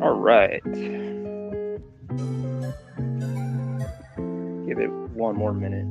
All right. Give it one more minute.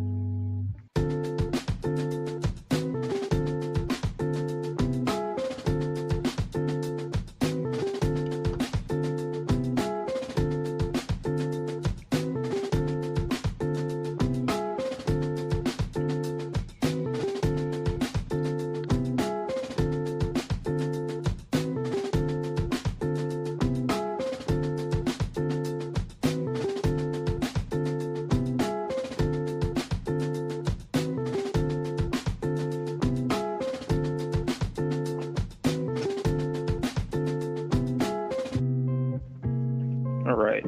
All right.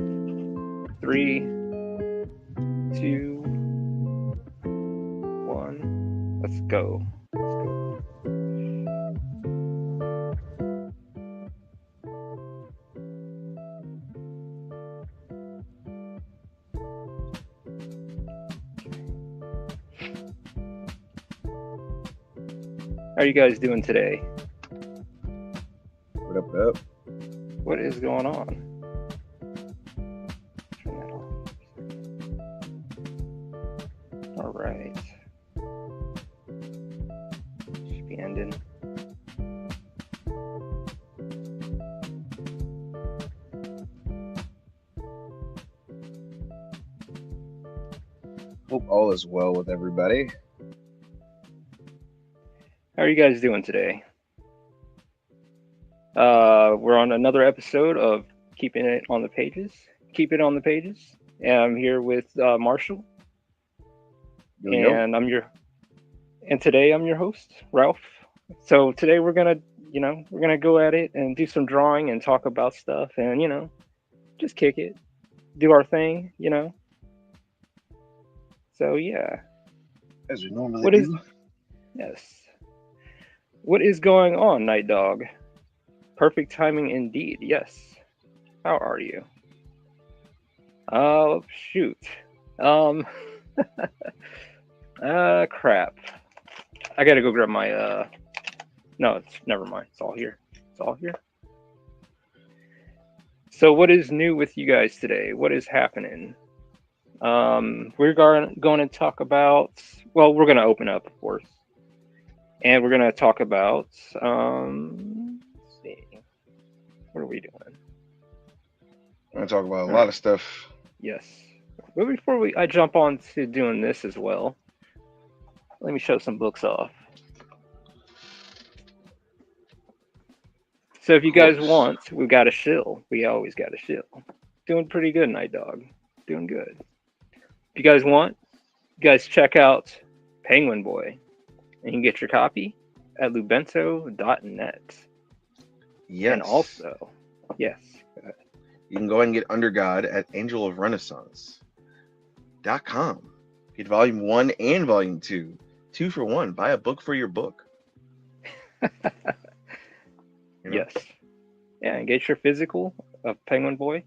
3, 2, 1. Let's go. How are you guys doing today? What up? What is going on? All right. Should be ending. Hope all is well with everybody. How are you guys doing today? We're on another episode of Keeping It on the Pages. Keep It on the Pages. And I'm here with Marshall. Yo. And today I'm your host, Ralph. So today we're gonna go at it and do some drawing and talk about stuff and just kick it, do our thing. So yeah. As we normally do. Yes. What is going on, Night Dog? Perfect timing indeed. Yes. How are you? Oh shoot. Crap. I gotta go grab my no, never mind. It's all here. So what is new with you guys today? What is happening? We're going to talk about, well, we're going to open up, of course. And we're going to talk about, let's see. What are we doing? I'm going to talk about a lot of stuff. Yes. But before I jump on to doing this as well, let me show some books off. So if you guys want, we've got a shill. We always got a shill. Doing pretty good, Night Dog. Doing good. If you guys want, you guys check out Penguin Boy. And you can get your copy at lubento.net. Yes. And also, yes. You can go ahead and get Under God at angelofrenaissance.com. Get volume 1 and volume 2. 2 for 1. Buy a book for your book. Yes. Yeah, and get your physical of Penguin Boy.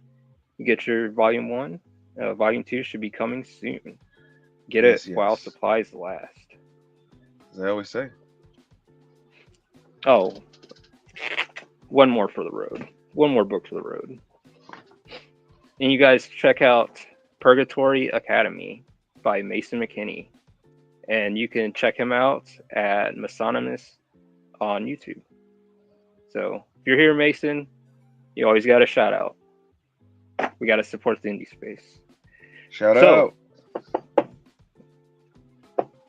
You get your volume 1. Volume 2 should be coming soon. Get it while supplies last. As I always say. Oh, one more for the road. One more book for the road. And you guys check out Purgatory Academy by Mason McKinney. And you can check him out at Masonimus on YouTube. So if you're here, Mason, you always got a shout out. We got to support the indie space. Shout out.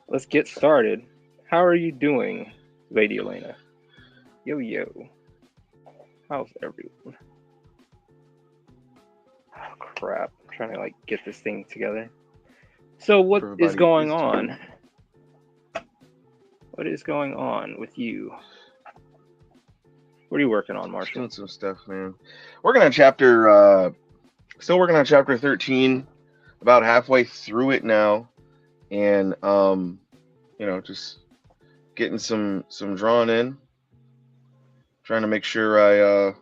Let's get started. How are you doing, Lady Elena? Yo. How's everyone? Oh, crap. I'm trying to get this thing together. So what is going on? What is going on with you? What are you working on, Marshall? Doing some stuff, man. Working on still working on chapter 13. About halfway through it now. And, just getting some drawn in. Trying to make sure I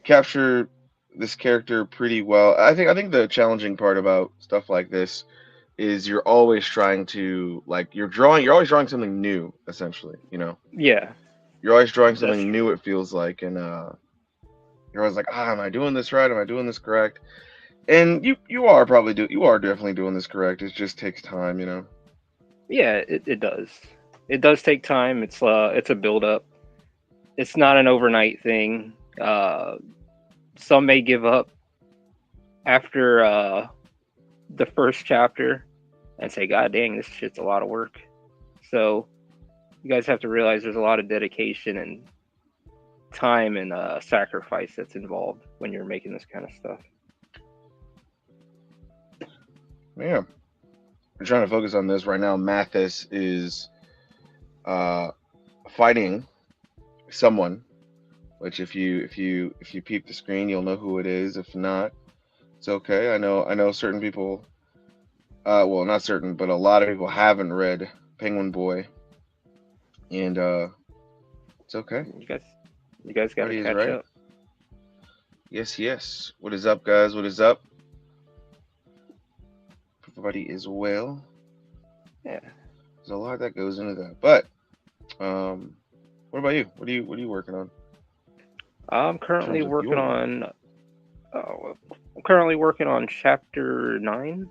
capture this character pretty well. I think the challenging part about stuff like this is you're always trying to you're always drawing something new, essentially, Yeah. You're always drawing something new, it feels like, and You're always like, am I doing this right? Am I doing this correct? And you are definitely doing this correct. It just takes time, you know. Yeah, it does. It does take time. It's a build up. It's not an overnight thing. Some may give up after the first chapter and say, "God dang, this shit's a lot of work." So you guys have to realize there's a lot of dedication and time and sacrifice that's involved when you're making this kind of stuff. Yeah, we're trying to focus on this right now. Mathis is uh, fighting someone. Which if you peep the screen, you'll know who it is. If not, it's okay. I know certain people. Well, not certain, but a lot of people haven't read Penguin Boy, and it's okay. You guys, you guys got to Everybody is catch right. up. Yes, yes. What is up, guys? What is up? Everybody is well. Yeah, There's a lot that goes into that. But what about you? What are you working on I'm in currently terms of working your work? on. Oh, I'm currently working on chapter 9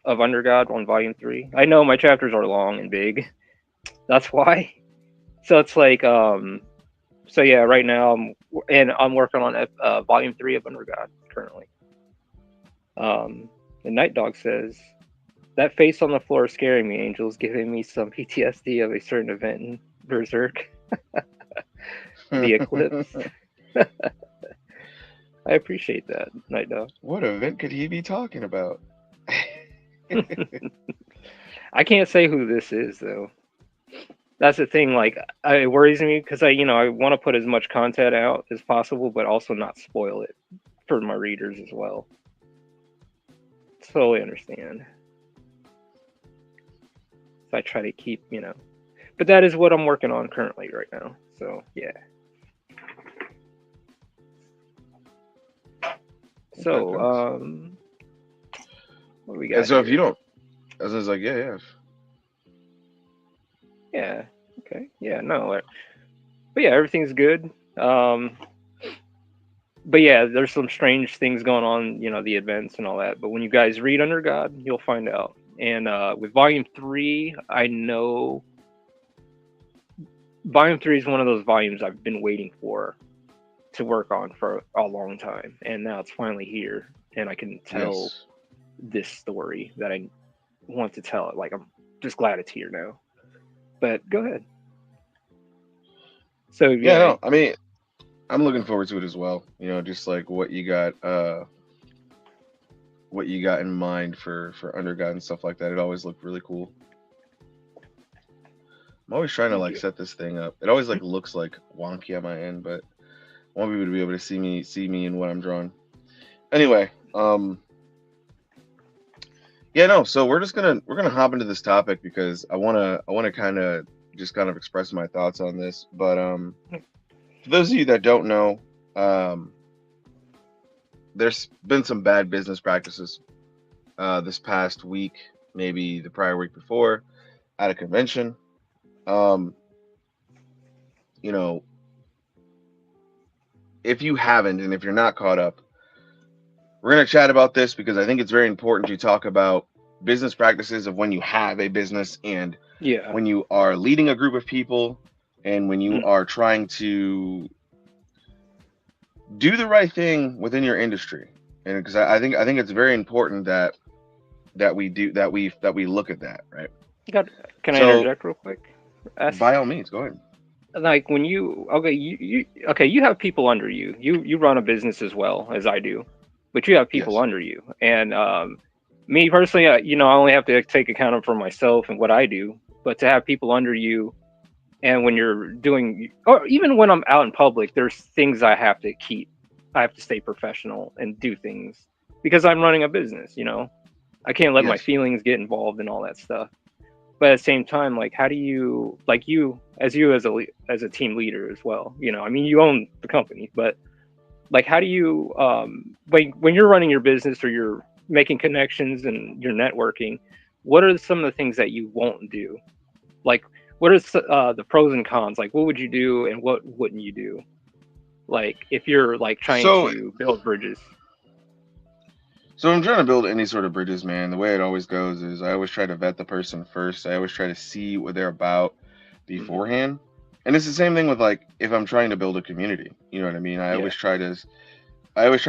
of Undergod on volume 3. I know my chapters are long and big. That's why. So it's like so yeah, right now I'm working on volume 3 of Undergod currently. The Night Dog says that face on the floor is scaring me. Angel's giving me some PTSD of a certain event in Berserk, the eclipse. I appreciate that, Night Dog. What event could he be talking about? I can't say who this is though. That's the thing. Like, it worries me because I want to put as much content out as possible, but also not spoil it for my readers as well. Totally understand. So I try to keep. But that is what I'm working on currently right now. So yeah. Okay, So guys. what do we And got so if you here? don't, I was like, yeah, yeah. Yeah. Okay. Yeah. No. But yeah, everything's good. But yeah, there's some strange things going on. The events and all that. But when you guys read Under God, you'll find out. And with Volume 3, I know Volume 3 is one of those volumes I've been waiting for to work on for a long time, and now it's finally here, and I can tell Yes. this story that I want to tell it. Like, I'm just glad it's here now. But go ahead. So Yeah, yeah, no, I mean, I'm looking forward to it as well. You know, just like what you got in mind for Undergod and stuff like that. It always looked really cool. I'm always trying to thank like you. set this thing up. It always like looks like wonky on my end, but I want people to be able to see me in what I'm drawing. Anyway, yeah, no. So we're gonna hop into this topic because I wanna kind of express my thoughts on this. But for those of you that don't know, um, there's been some bad business practices this past week, maybe the prior week before, at a convention. Um, you know, if you haven't and if you're not caught up, we're going to chat about this because I think it's very important to talk about business practices of when you have a business and Yeah. when you are leading a group of people and when you Mm. are trying to do the right thing within your industry. And because I think it's very important that we look at that, right? Got. Can I So interject real quick? Ask, by all means, go ahead. like, when you okay, you have people under you. You run a business as well as I do, but you have people Yes. under you. And me personally, I only have to take account for myself and what I do. But to have people under you, and when you're doing, or even when I'm out in public, there's things I have to keep. I have to stay professional and do things because I'm running a business. I can't let my Yes. feelings get involved in all that stuff. But at the same time, like, how do you, like, you as a team leader as well, I mean, you own the company, but like, how do you, like, when you're running your business or you're making connections and you're networking, what are some of the things that you won't do? Like, what are the pros and cons? Like, what would you do and what wouldn't you do? Like if you're like trying So to build bridges. So I'm trying to build any sort of bridges, man. The way it always goes is I always try to vet the person first. I always try to see what they're about Hmm. beforehand. And it's the same thing with like if I'm trying to build a community. You know what I mean? Yeah. I always try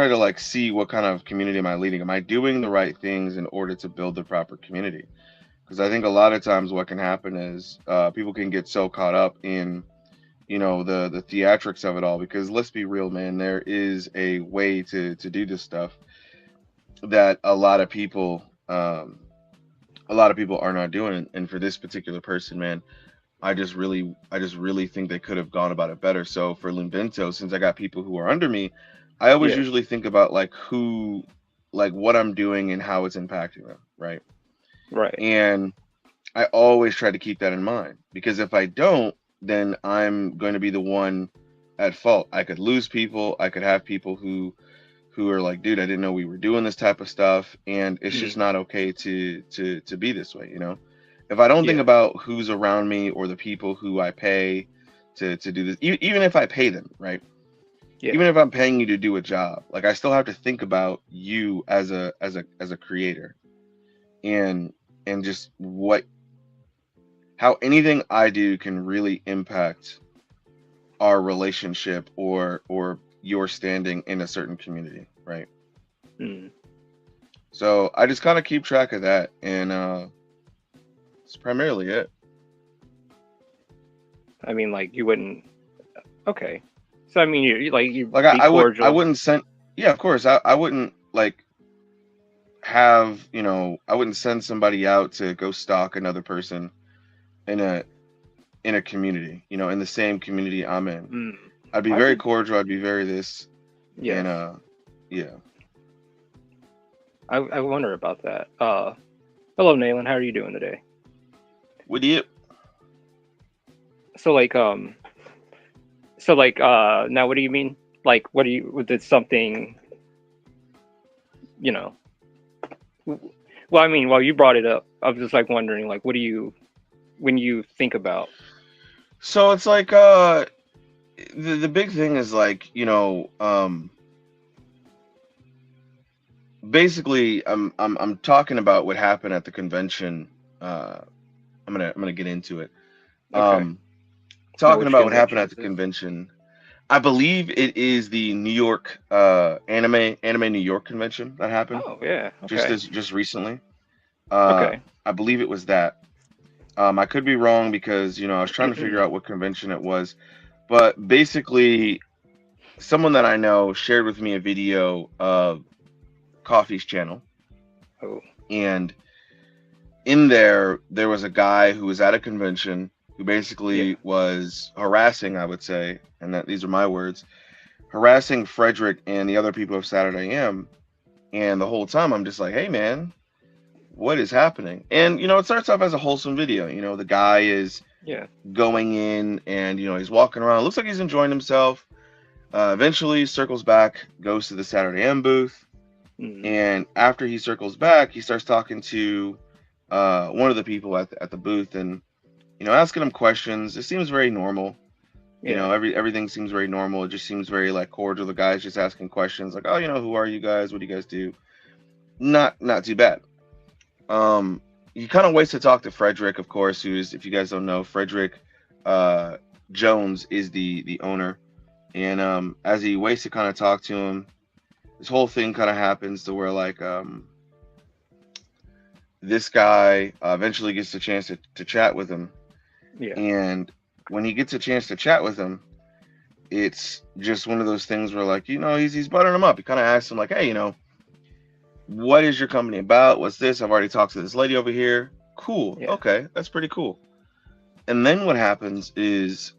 to like see what kind of community am I leading? Am I doing the right things in order to build the proper community? Because I think a lot of times what can happen is people can get so caught up in the theatrics of it all. Because let's be real, man, there is a way to do this stuff that a lot of people are not doing. And for this particular person, man, I just really think they could have gone about it better. So for Linvento, since I got people who are under me, I always Yeah. usually think about like what I'm doing and how it's impacting them, right? Right. And I always try to keep that in mind because if I don't, then I'm going to be the one at fault. I could lose people. I could have people who are like, dude, I didn't know we were doing this type of stuff, and it's just Hmm. not okay to be this way, you know. If I don't think Yeah. about who's around me or the people who I pay to do this, even if I pay them, right? Yeah. Even if I'm paying you to do a job, like I still have to think about you as a creator and just what how anything I do can really impact our relationship or your standing in a certain community, right? Mm. So I just kind of keep track of that, and it's primarily it. I mean, like you wouldn't. Okay. So I mean, you Like be I cordial. wouldn't send. Yeah, of course, I wouldn't like have I wouldn't send somebody out to go stalk another person in a community, in the same community I'm in. Mm. I'd be I very could. cordial. I'd be very this, and Yes. yeah. I wonder about that. Hello, Nayland. How are you doing today? Would you? So like now what do you mean? Like what do you did something, you know? Well, I mean, while you brought it up, I was just like wondering like what do you when you think about. So it's like the big thing is like basically I'm talking about what happened at the convention. uh I'm gonna get into it. Okay. um Now Talking which about what happened convention at is the this? convention. I believe it is the New York anime New York convention that happened Oh, yeah. Okay. just recently. uh Okay. I believe it was that. I could be wrong because I was trying to figure out what convention it was, but basically someone that I know shared with me a video of Coffee's channel, Oh. and in there was a guy who was at a convention who Yeah. basically was harassing, I would say, and that these are my words, harassing Frederick and the other people of Saturday AM. And the whole time I'm just like, hey man, what is happening? And it starts off as a wholesome video. The guy is Yeah. going in and he's walking around, looks like he's enjoying himself. Eventually circles back, goes to the Saturday AM booth, Mm. and after he circles back, he starts talking to one of the people at the booth, and asking him questions. It seems very normal. Yeah. Everything seems very normal. It just seems very like cordial. The guy's just asking questions like, oh, who are you guys? What do you guys do? Not too bad. He kind of waits to talk to Frederick, of course, who's, if you guys don't know, Frederick uh, Jones is the owner. And as he waits to kind of talk to him, this whole thing kind of happens to where like this guy eventually gets a chance to chat with him. Yeah. And when he gets a chance to chat with him, it's just one of those things where like he's buttering him up. He kind of asks him like, hey, what is your company about? What's this? I've already talked to this lady over here. Cool. Yeah. Okay, that's pretty cool. And then what happens is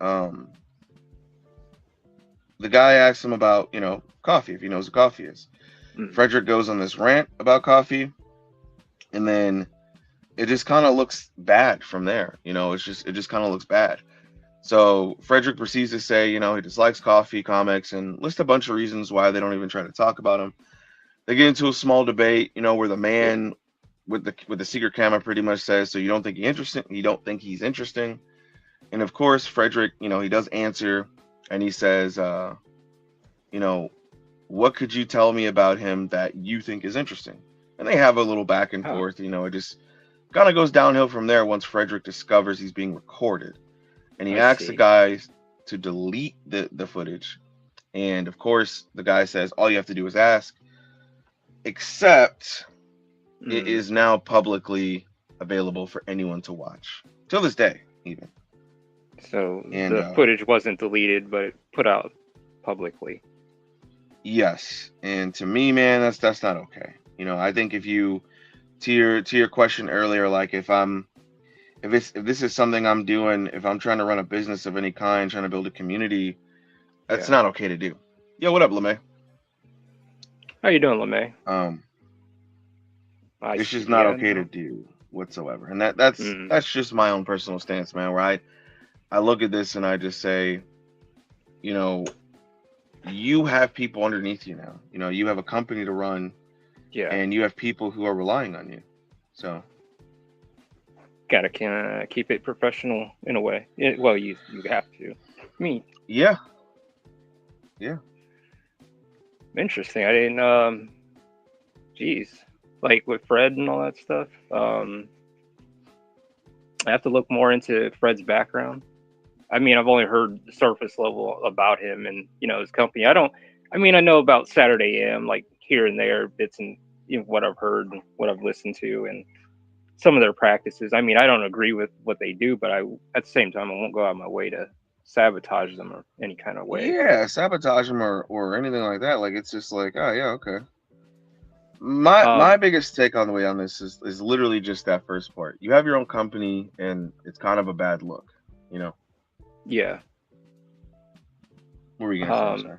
the guy asks him about coffee, if he knows what coffee is. Mm. Frederick goes on this rant about coffee, and then it just kind of looks bad from there. It just kind of looks bad. So Frederick proceeds to say, he dislikes coffee comics and list a bunch of reasons why they don't even try to talk about him. They get into a small debate, where the Yeah. man with the secret camera pretty much says, "So you don't think he's interesting? You don't think he's interesting?" And of course, Frederick, he does answer, and he says, you know, what could you tell me about him that you think is interesting? And they have a little back and Oh, forth. It just kind of goes downhill from there once Frederick discovers he's being recorded. And he I asks the see. guys to delete the footage. And of course, the guy says, all you have to do is ask, except it Mm. is now publicly available for anyone to watch. Till this day, even. So And the footage wasn't deleted, but put out publicly. yes. And to me, man, that's not okay. I think if you to your question earlier, like if this is something I'm doing, if I'm trying to run a business of any kind, trying to build a community, that's Yeah. not okay to do. Yo, what up, LeMay? How you doing, LeMay? Um, I it's see. just not Yeah. okay to No. do whatsoever. And that's Mm. that's just my own personal stance, man, where I look at this and I just say, you know, you have people underneath you now. You have a company to run Yeah. and you have people who are relying on you. So, Gotta keep it professional in a way. Well, you have to. I mean, yeah. Yeah. interesting. I didn't. Geez, like with Fred and all that stuff. I have to look more into Fred's background. I mean, I've only heard the surface level about him and his company. I don't. I mean, I know about Saturday AM, like here and there, bits and what I've heard, and what I've listened to, and some of their practices. I mean, I don't agree with what they do, but at the same time, I won't go out of my way to sabotage them or any kind of way. Yeah, sabotage them or anything like that. Like it's just like, oh yeah, okay. My Um, biggest take on the way on this is literally just that first part. You have your own company and it's kind of a bad look. You know, yeah. what were you gonna say? I'm Um, sorry.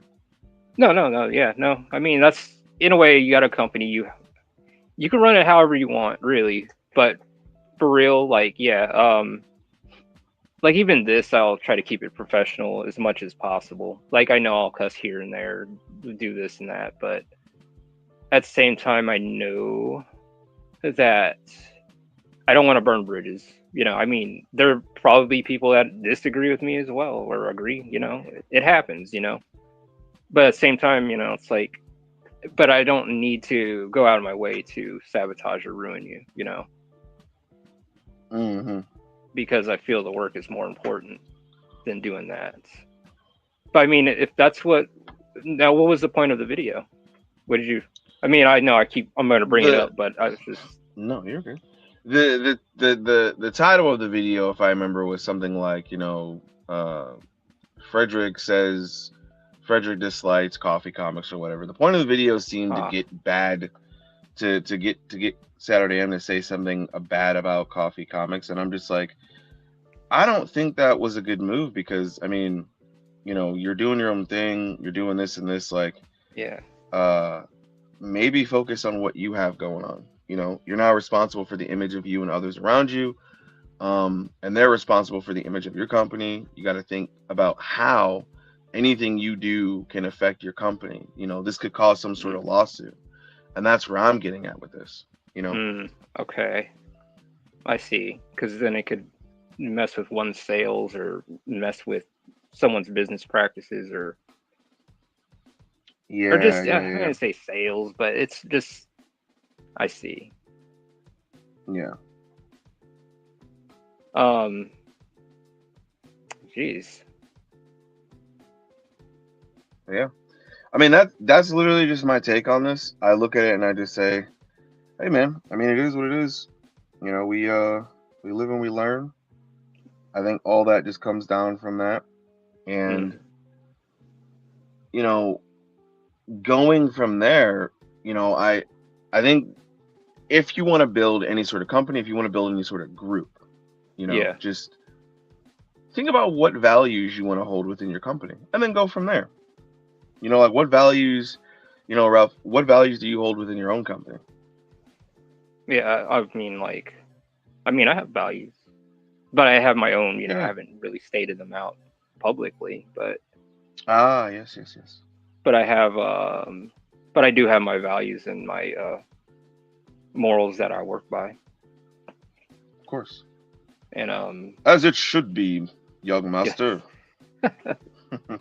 no, no, no. Yeah, no. I mean, that's in a way you got a company. You can run it however you want, really. But for real, like, yeah. Like even this, I'll try to keep it professional as much as possible. Like I know I'll cuss here and there, do this and that, but at the same time, I know that I don't want to burn bridges. I mean, there are probably people that disagree with me as well or agree. It happens. But at the same time, it's like, but I don't need to go out of my way to sabotage or ruin you. Mm-hmm. Because I feel the work is more important than doing that. But I mean, if that's what now, what was the point of the video? What did you? I mean, I know I'm going to bring it The up, but I was just No, you're good. The title of the video, if I remember, was something like uh, Frederick says Frederick dislikes coffee comics or whatever. The point of the video seemed to ah get bad to get Saturday M to say something bad about coffee comics, and I'm just like, I don't think that was a good move because I mean, you're doing your own thing, you're doing this and this, like, yeah. uh, maybe focus on what you have going on. You're now responsible for the image of you and others around you, and they're responsible for the image of your company. You got to think about how anything you do can affect your company. This could cause some sort of Mm, lawsuit, and that's where I'm getting at with this. okay, I see. Because then it could mess with one's sales or mess with someone's business practices or Yeah, just yeah, I'm yeah, going to say sales, but it's just I see. yeah, Um, Jeez. yeah. I mean that's literally just my take on this. I look at it and I just say, hey man, I mean it is what it is. We live and we learn. I think all that just comes down from that. And Mm, you know, going from there, I think if you want to build any sort of company, if you want to build any sort of group, yeah. just think about what values you want to hold within your company and then go from there. Like what values, Ralph, what values do you hold within your own company? Yeah. I mean, like, I mean, I have values, but I have my own. I Yeah. haven't really stated them out publicly, Ah, yes, yes, yes. but I have, but I do have my values and my morals that I work by, Of course. and As it should be, young yes, master.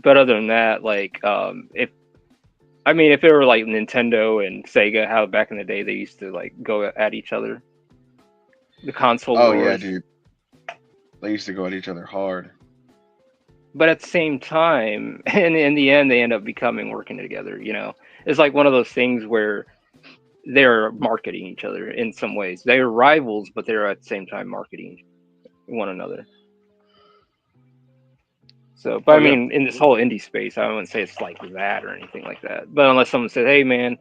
But other than that, like, if I mean, if it were like Nintendo and Sega, how back in the day they used to like go at each other, the console Oh yeah, wars. dude. They used to go at each other hard. But at the same time, and in the end, they end up becoming working together. It's like one of those things where they're marketing each other in some ways. They're rivals, but they're at the same time marketing one another. So, but Oh I yeah. mean, in this whole indie space, I wouldn't say it's like that or anything like that. But unless someone says, "Hey, man,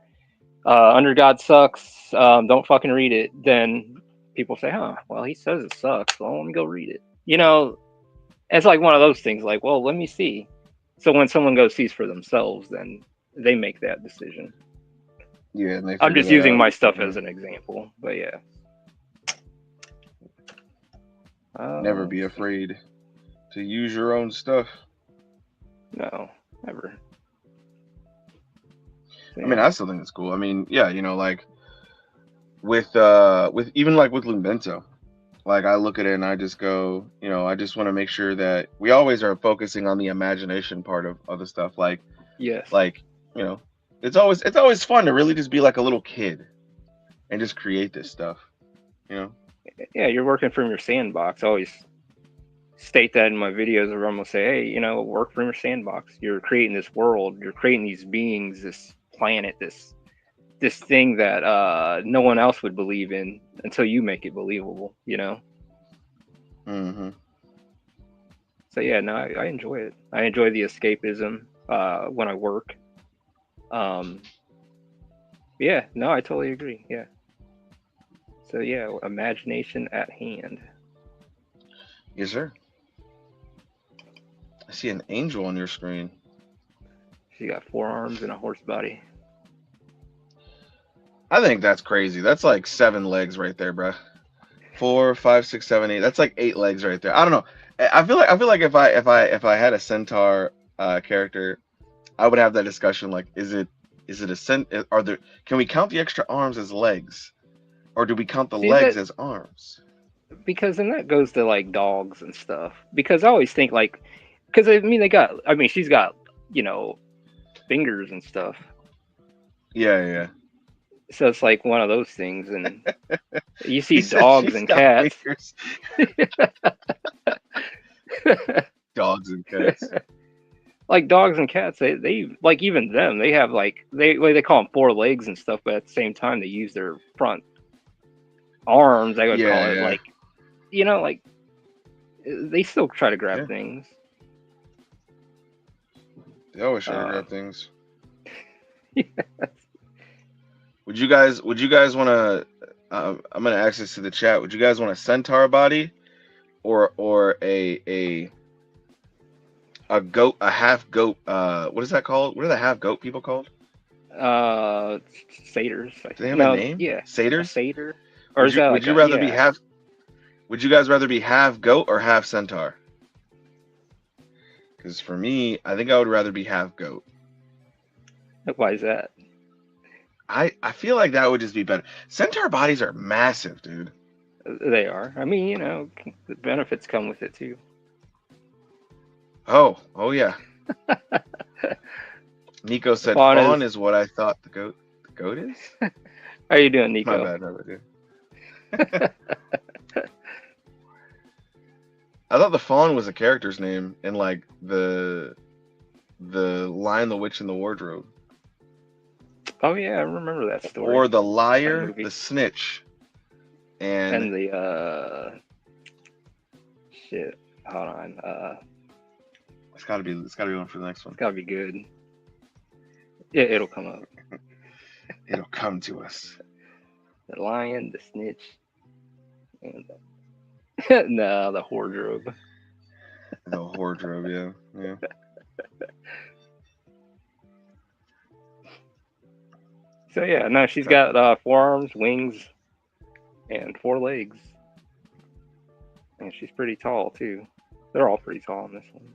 Under God sucks. Don't fucking read it," then people say, "Huh? Well, he says it sucks. Well, let me go read it." It's like one of those things. Like, well, let me see. So when someone goes sees for themselves, then they make that decision. Yeah, and they I'm figure just that using out. my stuff Yeah. as an example, but yeah. Never be afraid to use your own stuff. No, never. So, I mean, yeah. I still think it's cool. I mean, yeah, like with even like with Lumento, like I look at it and I just go, I just want to make sure that we always are focusing on the imagination part of the stuff. Yes. Like, you know, it's always fun to really just be like a little kid and just create this stuff. You know. Yeah, you're working from your sandbox. I always state that in my videos where I'm gonna say, hey, work from your sandbox. You're creating this world. You're creating these beings, this planet, this thing that no one else would believe in until you make it believable. Mm-hmm. So yeah, no, I enjoy it. I enjoy the escapism when I work. Um, yeah, no, I totally agree. Yeah. So yeah, imagination at hand. Yes, sir. I see an angel on your screen. She got 4 arms and a horse body. I think that's crazy. That's like 7 legs right there, bruh. 4, 5, 6, 7, 8. That's like 8 legs right there. I don't know. I feel like if I had a centaur character, I would have that discussion. Like, is it a cent? Are there? Can we count the extra arms as legs, or do we count the See legs that as arms? because then that goes to like dogs and stuff. Because I always think like, because I mean, she's got fingers and stuff. Yeah, yeah. So it's like one of those things, and you see He said dogs she's and got cats. fingers. Dogs and cats. Like dogs and cats, they like even them. They have like they call them 4 legs and stuff, but at the same time they use their front arms. I would call Yeah, it yeah, like they still try to grab yeah. things. They always try to Uh, grab things. Would you guys want to? I'm gonna ask this to the chat. Would you guys want a centaur body, or a goat, a half goat? What is that called? What are the half goat people called? uh, satyrs. Do they have a No, name? yeah, a Satyrs? satyr, or Would is you that would like you a rather be yeah? half? Would you guys rather be half goat or half centaur? Because for me, I think I would rather be half goat. Why is that? I feel like that would just be better. Centaur bodies are massive, dude. They are. I mean, the benefits come with it too. Oh yeah. Nico said Fawn is. fawn is what I thought the goat is. How you doing, My Nico? bad, dude. I thought the fawn was a character's name in like the Lion, the Witch, and the Wardrobe, Oh yeah, I remember that or story. the That liar, the movie. snitch, and And the shit. Hold on. it's gotta be one for the next It's one. gotta be good. It'll come up. It'll come to us. The lion, the snitch, and no, the wardrobe. The wardrobe, yeah, yeah. So yeah, no, she's Okay. got 4 arms, wings, and 4 legs, and she's pretty tall too. They're all pretty tall in this one.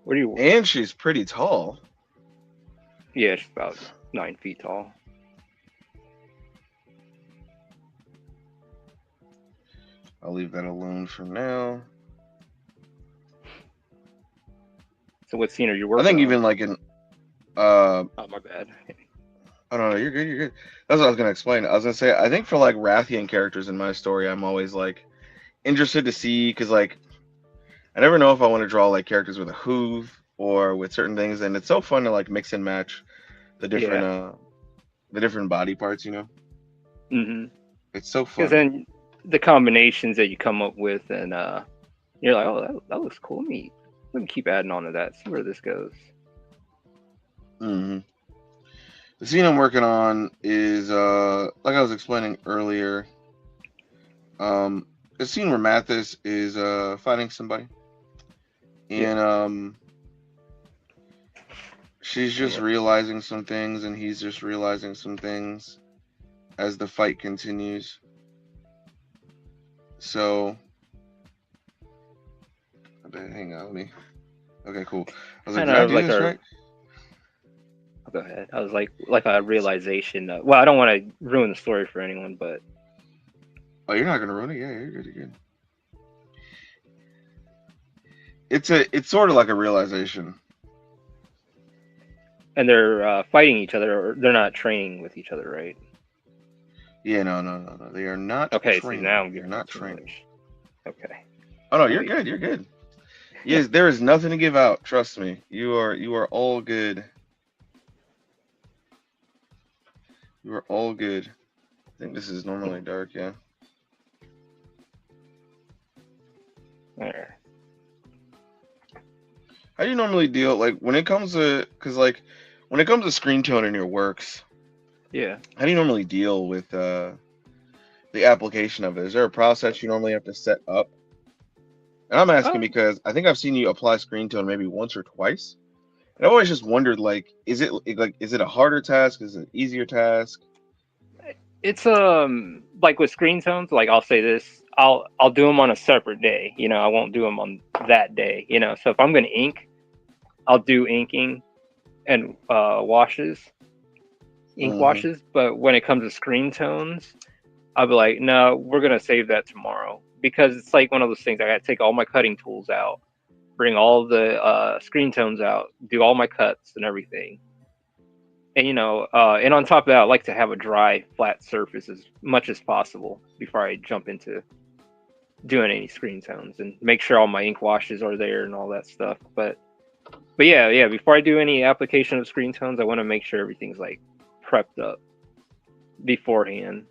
What do you? And she's pretty tall. Yeah, she's about 9 feet tall. I'll leave that alone for now. So what scene are you I working think on? even like in Oh, my bad. I don't know, you're good, you're good. That's what I was gonna explain. I was gonna say I think for like Rathian characters in my story, I'm always like interested to see because like I never know if I want to draw like characters with a hoof or with certain things, and it's so fun to like mix and match the different Yeah. uh the different body parts. You know, Mm-hmm. it's so Because fun. then the combinations that you come up with, and you're like, oh, that looks cool. Let me keep adding on to that. See where this goes. hmm The scene I'm working on is like I was explaining earlier. Um, the scene where Mathis is fighting somebody, Yeah. and she's just Yeah. realizing some things, and he's just realizing some things as the fight continues. So, hang on, let me. Okay, cool. I was like, Kind did I of do like this our. right? Go ahead. I was like a realization. Well, I don't want to ruin the story for anyone, but Oh, you're not gonna ruin it. Yeah, you're good. You're good. It's sort of like a realization. and they're fighting each other, or they're not training with each other, right? Yeah, no. They are not Okay, see now training. I'm They're giving you not too training. much. Okay, Oh no, I'll you're wait. good. You're good. Yes, there is nothing to give out. Trust me. You are all good. You are all good. I think this is normally dark. Yeah. There. How do you normally deal like when it comes to because like when it comes to screen tone in your works? Yeah. How do you normally deal with the application of it? Is there a process you normally have to set up? And I'm asking Oh, because I think I've seen you apply screen tone maybe once or twice. And I've always just wondered, like, is it a harder task? Is it an easier task? it's like with screen tones. Like I'll say this, I'll do them on a separate day. I won't do them on that day. So if I'm gonna ink, I'll do inking and ink hmm washes. But when it comes to screen tones, I'll be like, no, we're gonna save that tomorrow because it's like one of those things. I gotta take all my cutting tools out, bring all the screen tones out, do all my cuts and everything. And and on top of that, I like to have a dry, flat surface as much as possible before I jump into doing any screen tones and make sure all my ink washes are there and all that stuff. But yeah, before I do any application of screen tones, I want to make sure everything's like prepped up beforehand.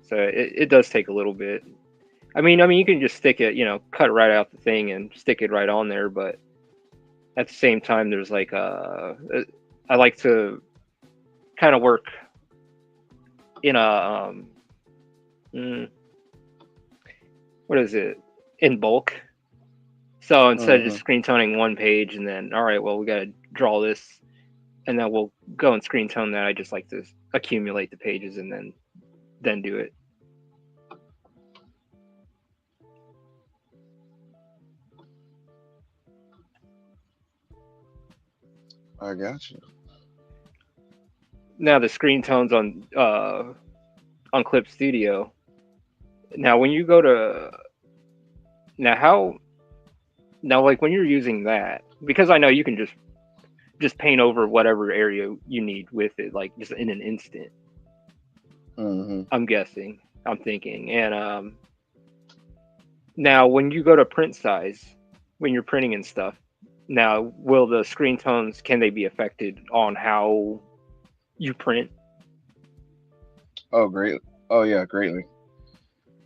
So it does take a little bit. I mean, you can just stick it, cut right out the thing and stick it right on there. But at the same time, there's like I like to kind of work in a mm, what is it, in bulk. So instead of just hmm screen toning one page and then all right, well we got to draw this and then we'll go and screen tone that. I just like to accumulate the pages and then do it. I got you. Now the screen tones on Clip Studio. Now when you go to now how now like when you're using that, because I know you can just paint over whatever area you need with it, like just in an instant. hmm I'm guessing, I'm thinking, and now when you go to print size, when you're printing and stuff, now will the screen tones, can they be affected on how you print? Oh, great. Oh, yeah, greatly.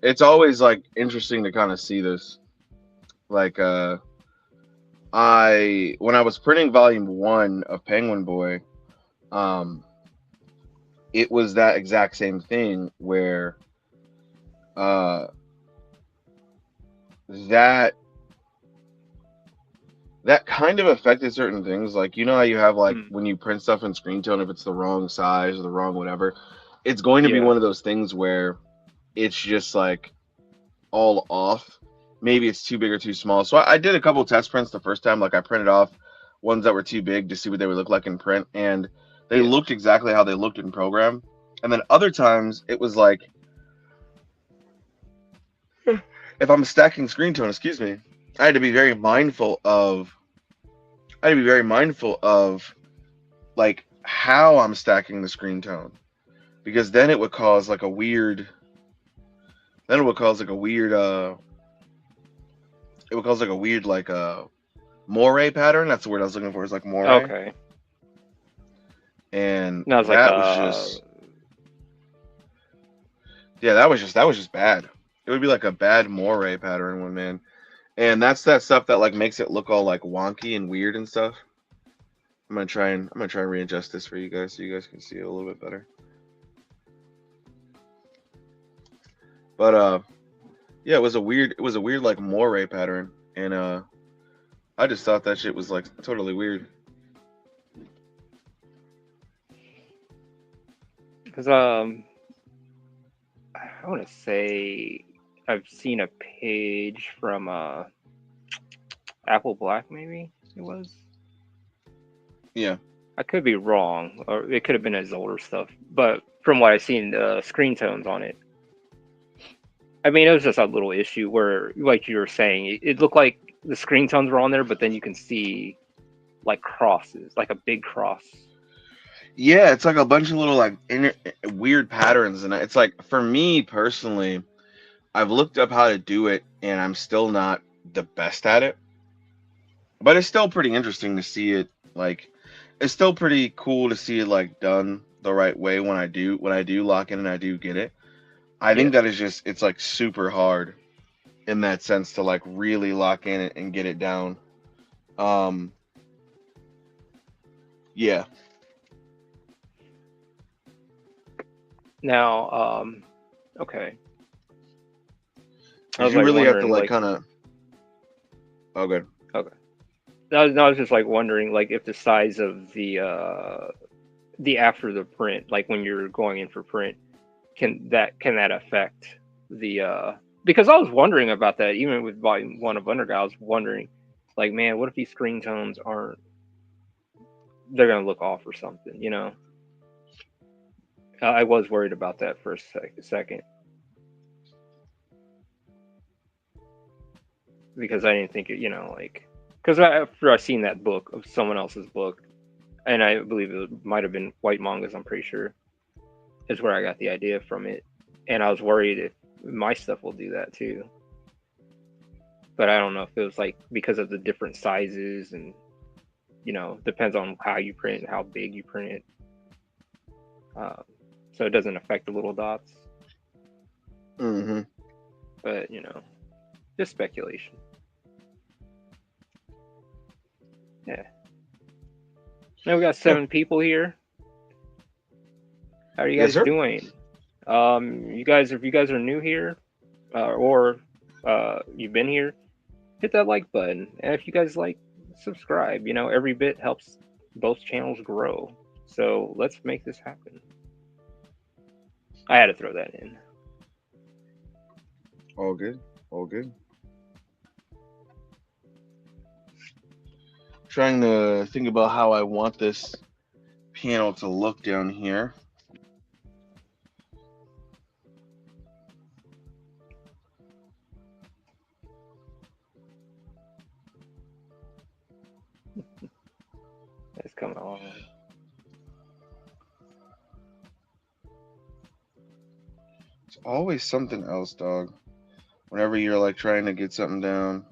It's always like interesting to kind of see this. Like, I when I was printing volume one of Penguin Boy, um, it was that exact same thing where uh that that kind of affected certain things. Like you know how you have like Mm, when you print stuff in screen tone, if it's the wrong size or the wrong whatever, it's going to be yeah, one of those things where it's just like all off. Maybe it's too big or too small. So I did a couple test prints the first time. Like I printed off ones that were too big to see what they would look like in print, and they yeah, looked exactly how they looked in program. And then other times it was like if I'm stacking screen tone, excuse me, I had to be very mindful of. I had to be very mindful of like how I'm stacking the screen tone because then it would cause like a weird. Then it would cause like a weird. It would cause like a weird like moire pattern. That's the word I was looking for. Is like moire, Okay. and Now it's like that was just yeah. That was just bad. It would be like a bad moire pattern one man, and that's that stuff that like makes it look all like wonky and weird and stuff. I'm gonna try and readjust this for you guys so you guys can see it a little bit better. But yeah, it was a weird like moire pattern, and I just thought that shit was like totally weird. because I want to say I've seen a page from Apple Black, maybe it was. Yeah, I could be wrong, or it could have been his older stuff. But from what I've seen, screen tones on it. I mean, it was just a little issue where, like you were saying, it looked like the screen tones were on there, but then you can see like crosses, like a big cross. yeah, it's like a bunch of little like weird patterns, and it's like for me personally, I've looked up how to do it, and I'm still not the best at it. But it's still pretty interesting to see it. Like, it's still pretty cool to see it like done the right way when I do lock in and I do get it. I Yeah. think that is just it's like super hard in that sense to like really lock in it and get it down. Um, yeah, Now, okay. I because was you like really have to wondering, like like, kind of. Oh, good. okay. I was just like wondering, like, if the size of the after the print, like when you're going in for print, can that affect the because I was wondering about that even with volume one of Underground. I was wondering, like, man, what if these screen tones aren't, they're gonna look off or something, you know? I was worried about that for a second because I didn't think it, like, because after I seen that book of someone else's book, and I believe it might have been White Mangas, I'm pretty sure is where I got the idea from it, and I was worried if my stuff will do that too. But I don't know if it was like because of the different sizes and depends on how you print and how big you print it. Um, so it doesn't affect the little dots, Mm-hmm. but just speculation. Yeah. Now we got Yeah. 7 people here. How are you Yes, guys sir. doing? You guys, if you guys are new here, or you've been here, hit that like button. And if you guys like, subscribe. Every bit helps both channels grow. So let's make this happen. I had to throw that in. All good. All good. Trying to think about how I want this panel to look down here. It's coming on. It's always something else, dog. Whenever you're like trying to get something down.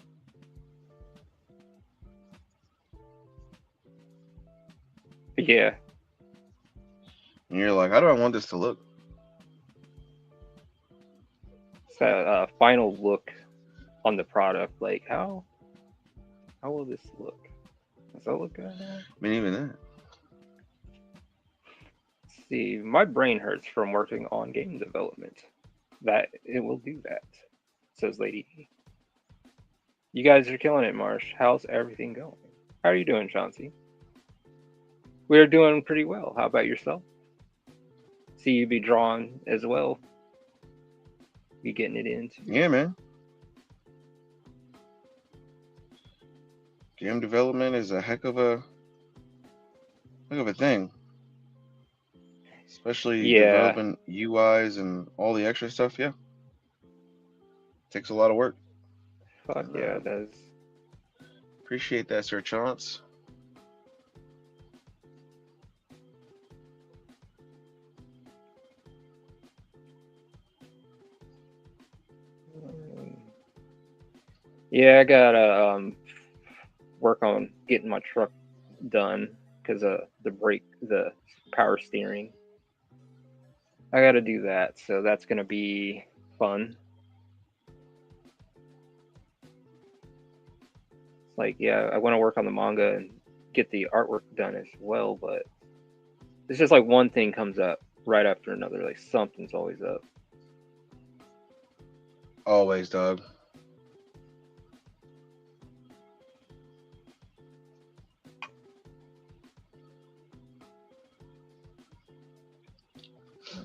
Yeah. And you're like, how do I want this to look? It's a final look on the product. Like, how will this look? Does that look good now? I mean, even that. Let's see, my brain hurts from working on game development. That it will do that, says Lady E. You guys are killing it, Marsh. How's everything going? How are you doing, Chauncey? We're doing pretty well. How about yourself? See you be drawn as well. Be getting it in too. Yeah, man. Game development is a heck of a thing. Especially Yeah, developing UIs and all the extra stuff. Yeah, takes a lot of work. fuck yeah, Uh, it does. Appreciate that, Sir Chance. Yeah, I gotta work on getting my truck done because the power steering. I gotta do that, so that's gonna be fun. Like, yeah, I want to work on the manga and get the artwork done as well, but it's just like one thing comes up right after another. Like something's always up. Always, dog.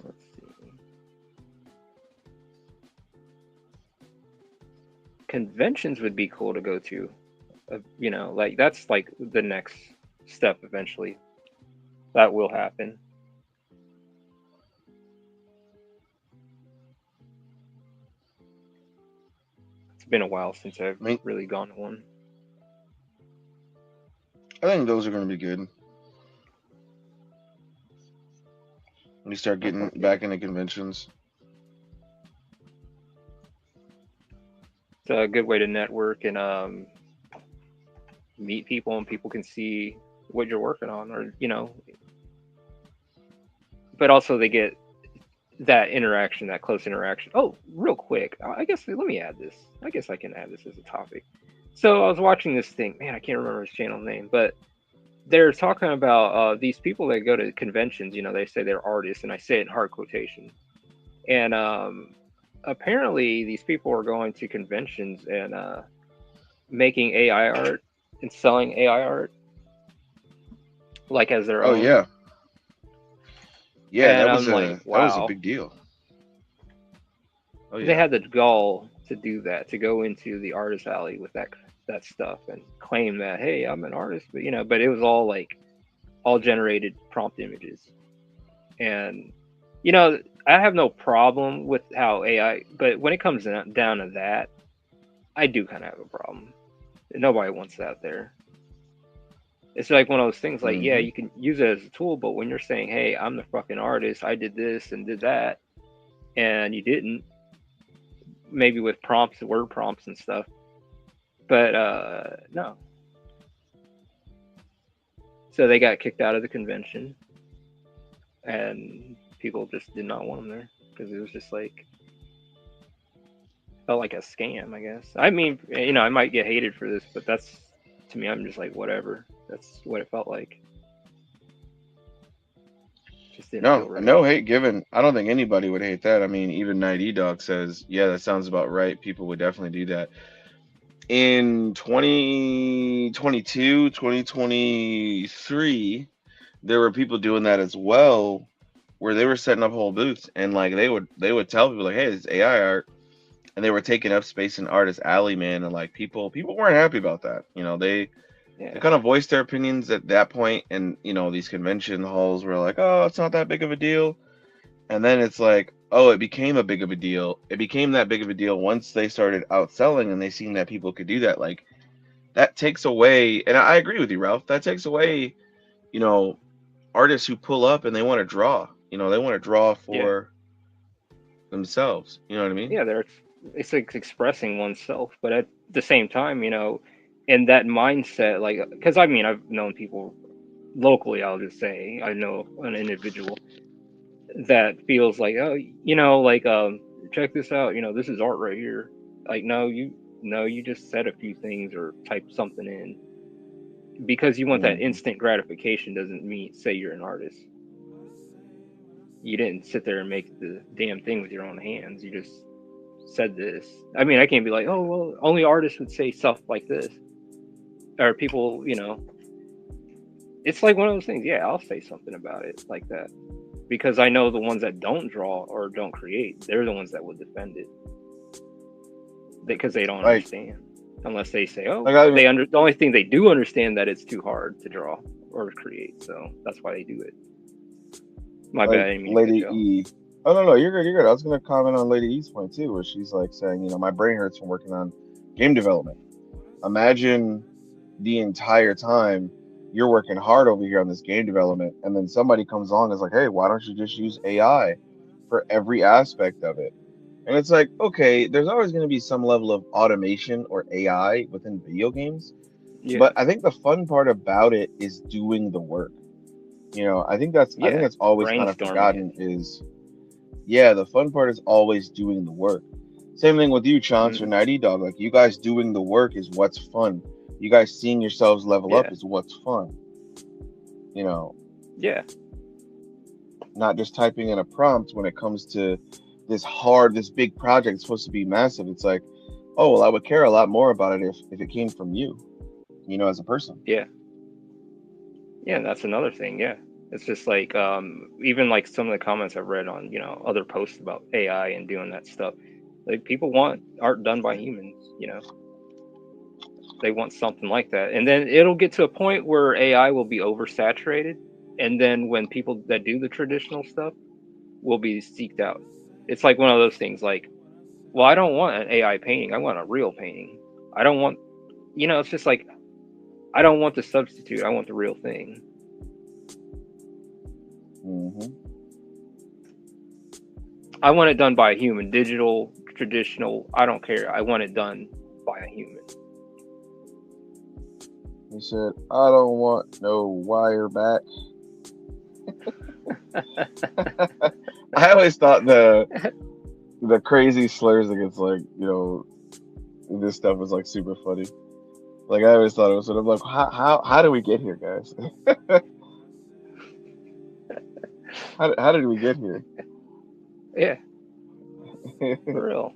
Let's see. Conventions would be cool to go to. Like that's like the next step eventually. That will happen. It's been a while since I've I mean, really gone to one. I think those are going to be good. When you start Oh, getting fuck yeah. back into conventions. It's a good way to network and meet people, and people can see what you're working on, or but also they get that interaction, that close interaction. Oh, real quick, I guess let me add this. I guess I can add this as a topic. So I was watching this thing. Man, I can't remember his channel name, but they're talking about these people that go to conventions. They say they're artists, and I say it in hard quotation. And apparently, these people are going to conventions and making AI art and selling AI art like as their Oh own. yeah, yeah. And I'm like, That was a wow, big deal. Oh they yeah. had the gall to do that, to go into the artist alley with that stuff and claim that, hey, I'm an artist, but it was all like all generated prompt images. And I have no problem with how AI, but when it comes down to that, I do kind of have a problem. Nobody wants that there. It's like one of those things like, yeah, Mm-hmm. you can use it as a tool, but when you're saying, hey, I'm the fucking artist, I did this and did that, and you didn't, maybe with prompts, word prompts and stuff. But no. So they got kicked out of the convention, and people just did not want them there because it was just like felt like a scam, I guess. I mean, I might get hated for this, but that's to me, I'm just like whatever. That's what it felt like. Just didn't feel No, right. no hate given. I don't think anybody would hate that. I mean, even Night E Dog says, yeah, that sounds about right. People would definitely do that. In 2022, 2023, there were people doing that as well, where they were setting up whole booths and like they would tell people like, hey, it's AI art, and they were taking up space in Artist Alley, man, and like people weren't happy about that. They Yeah, kind of voiced their opinions at that point, and these convention halls were like, oh, it's not that big of a deal. And then it's like, oh, it became a big of a deal. It became that big of a deal once they started outselling and they seen that people could do that. Like that takes away, and I agree with you, Ralph. That takes away, you know, artists who pull up and they want to draw. They want to draw yeah, for themselves. You know what I mean? yeah. It's like expressing oneself, but at the same time, in that mindset, like, because I mean, I've known people locally. I'll just say I know an individual that feels like, oh, like, check this out. This is art right here. Like, no, you just said a few things or typed something in because you want that Hmm. instant gratification doesn't mean say you're an artist. You didn't sit there and make the damn thing with your own hands. You just said this. I mean, I can't be like, oh well, only artists would say stuff like this, or people. It's like one of those things. Yeah, I'll say something about it like that because I know the ones that don't draw or don't create, they're the ones that would defend it because they don't Like, understand unless they say, oh, like I mean, the only thing they do understand that it's too hard to draw or create, so that's why they do it. My bad, like I didn't mean to cut Lady you off. E. Oh no, no, you're good, you're good. I was gonna comment on Lady E's point too, where she's like saying, my brain hurts from working on game development. Imagine the entire time you're working hard over here on this game development, and then somebody comes along and is like, hey, why don't you just use AI for every aspect of it? And it's like, okay, there's always going to be some level of automation or AI within video games, Yeah. but I think the fun part about it is doing the work. I think Yeah. that's always kind of Brainstorming it. forgotten is, yeah, the fun part is always doing the work. Same thing with you, Chance or Mm, Nighty Dog. Like, you guys doing the work is what's fun. You guys seeing yourselves level up yeah. is what's fun. You know, Yeah. not just typing in a prompt when it comes to this big project. It's supposed to be massive. It's like, oh, well, I would care a lot more about it if it came from you, as a person. Yeah. Yeah. And that's another thing. Yeah. It's just like even like some of the comments I've read on other posts about AI and doing that stuff. Like people want art done by humans. They want something like that, and then it'll get to a point where AI will be oversaturated, and then when people that do the traditional stuff will be seeked out. It's like one of those things. Like, well, I don't want an AI painting. I want a real painting. I don't want. It's just like I don't want the substitute. I want the real thing. Hmm. I want it done by a human, digital, traditional. I don't care. I want it done by a human. He said, I don't want no wire back. I always thought the crazy slurs against, like, this stuff was like super funny. Like, I always thought it was sort of like, how do we get here, guys? How did we get here? Yeah, for real.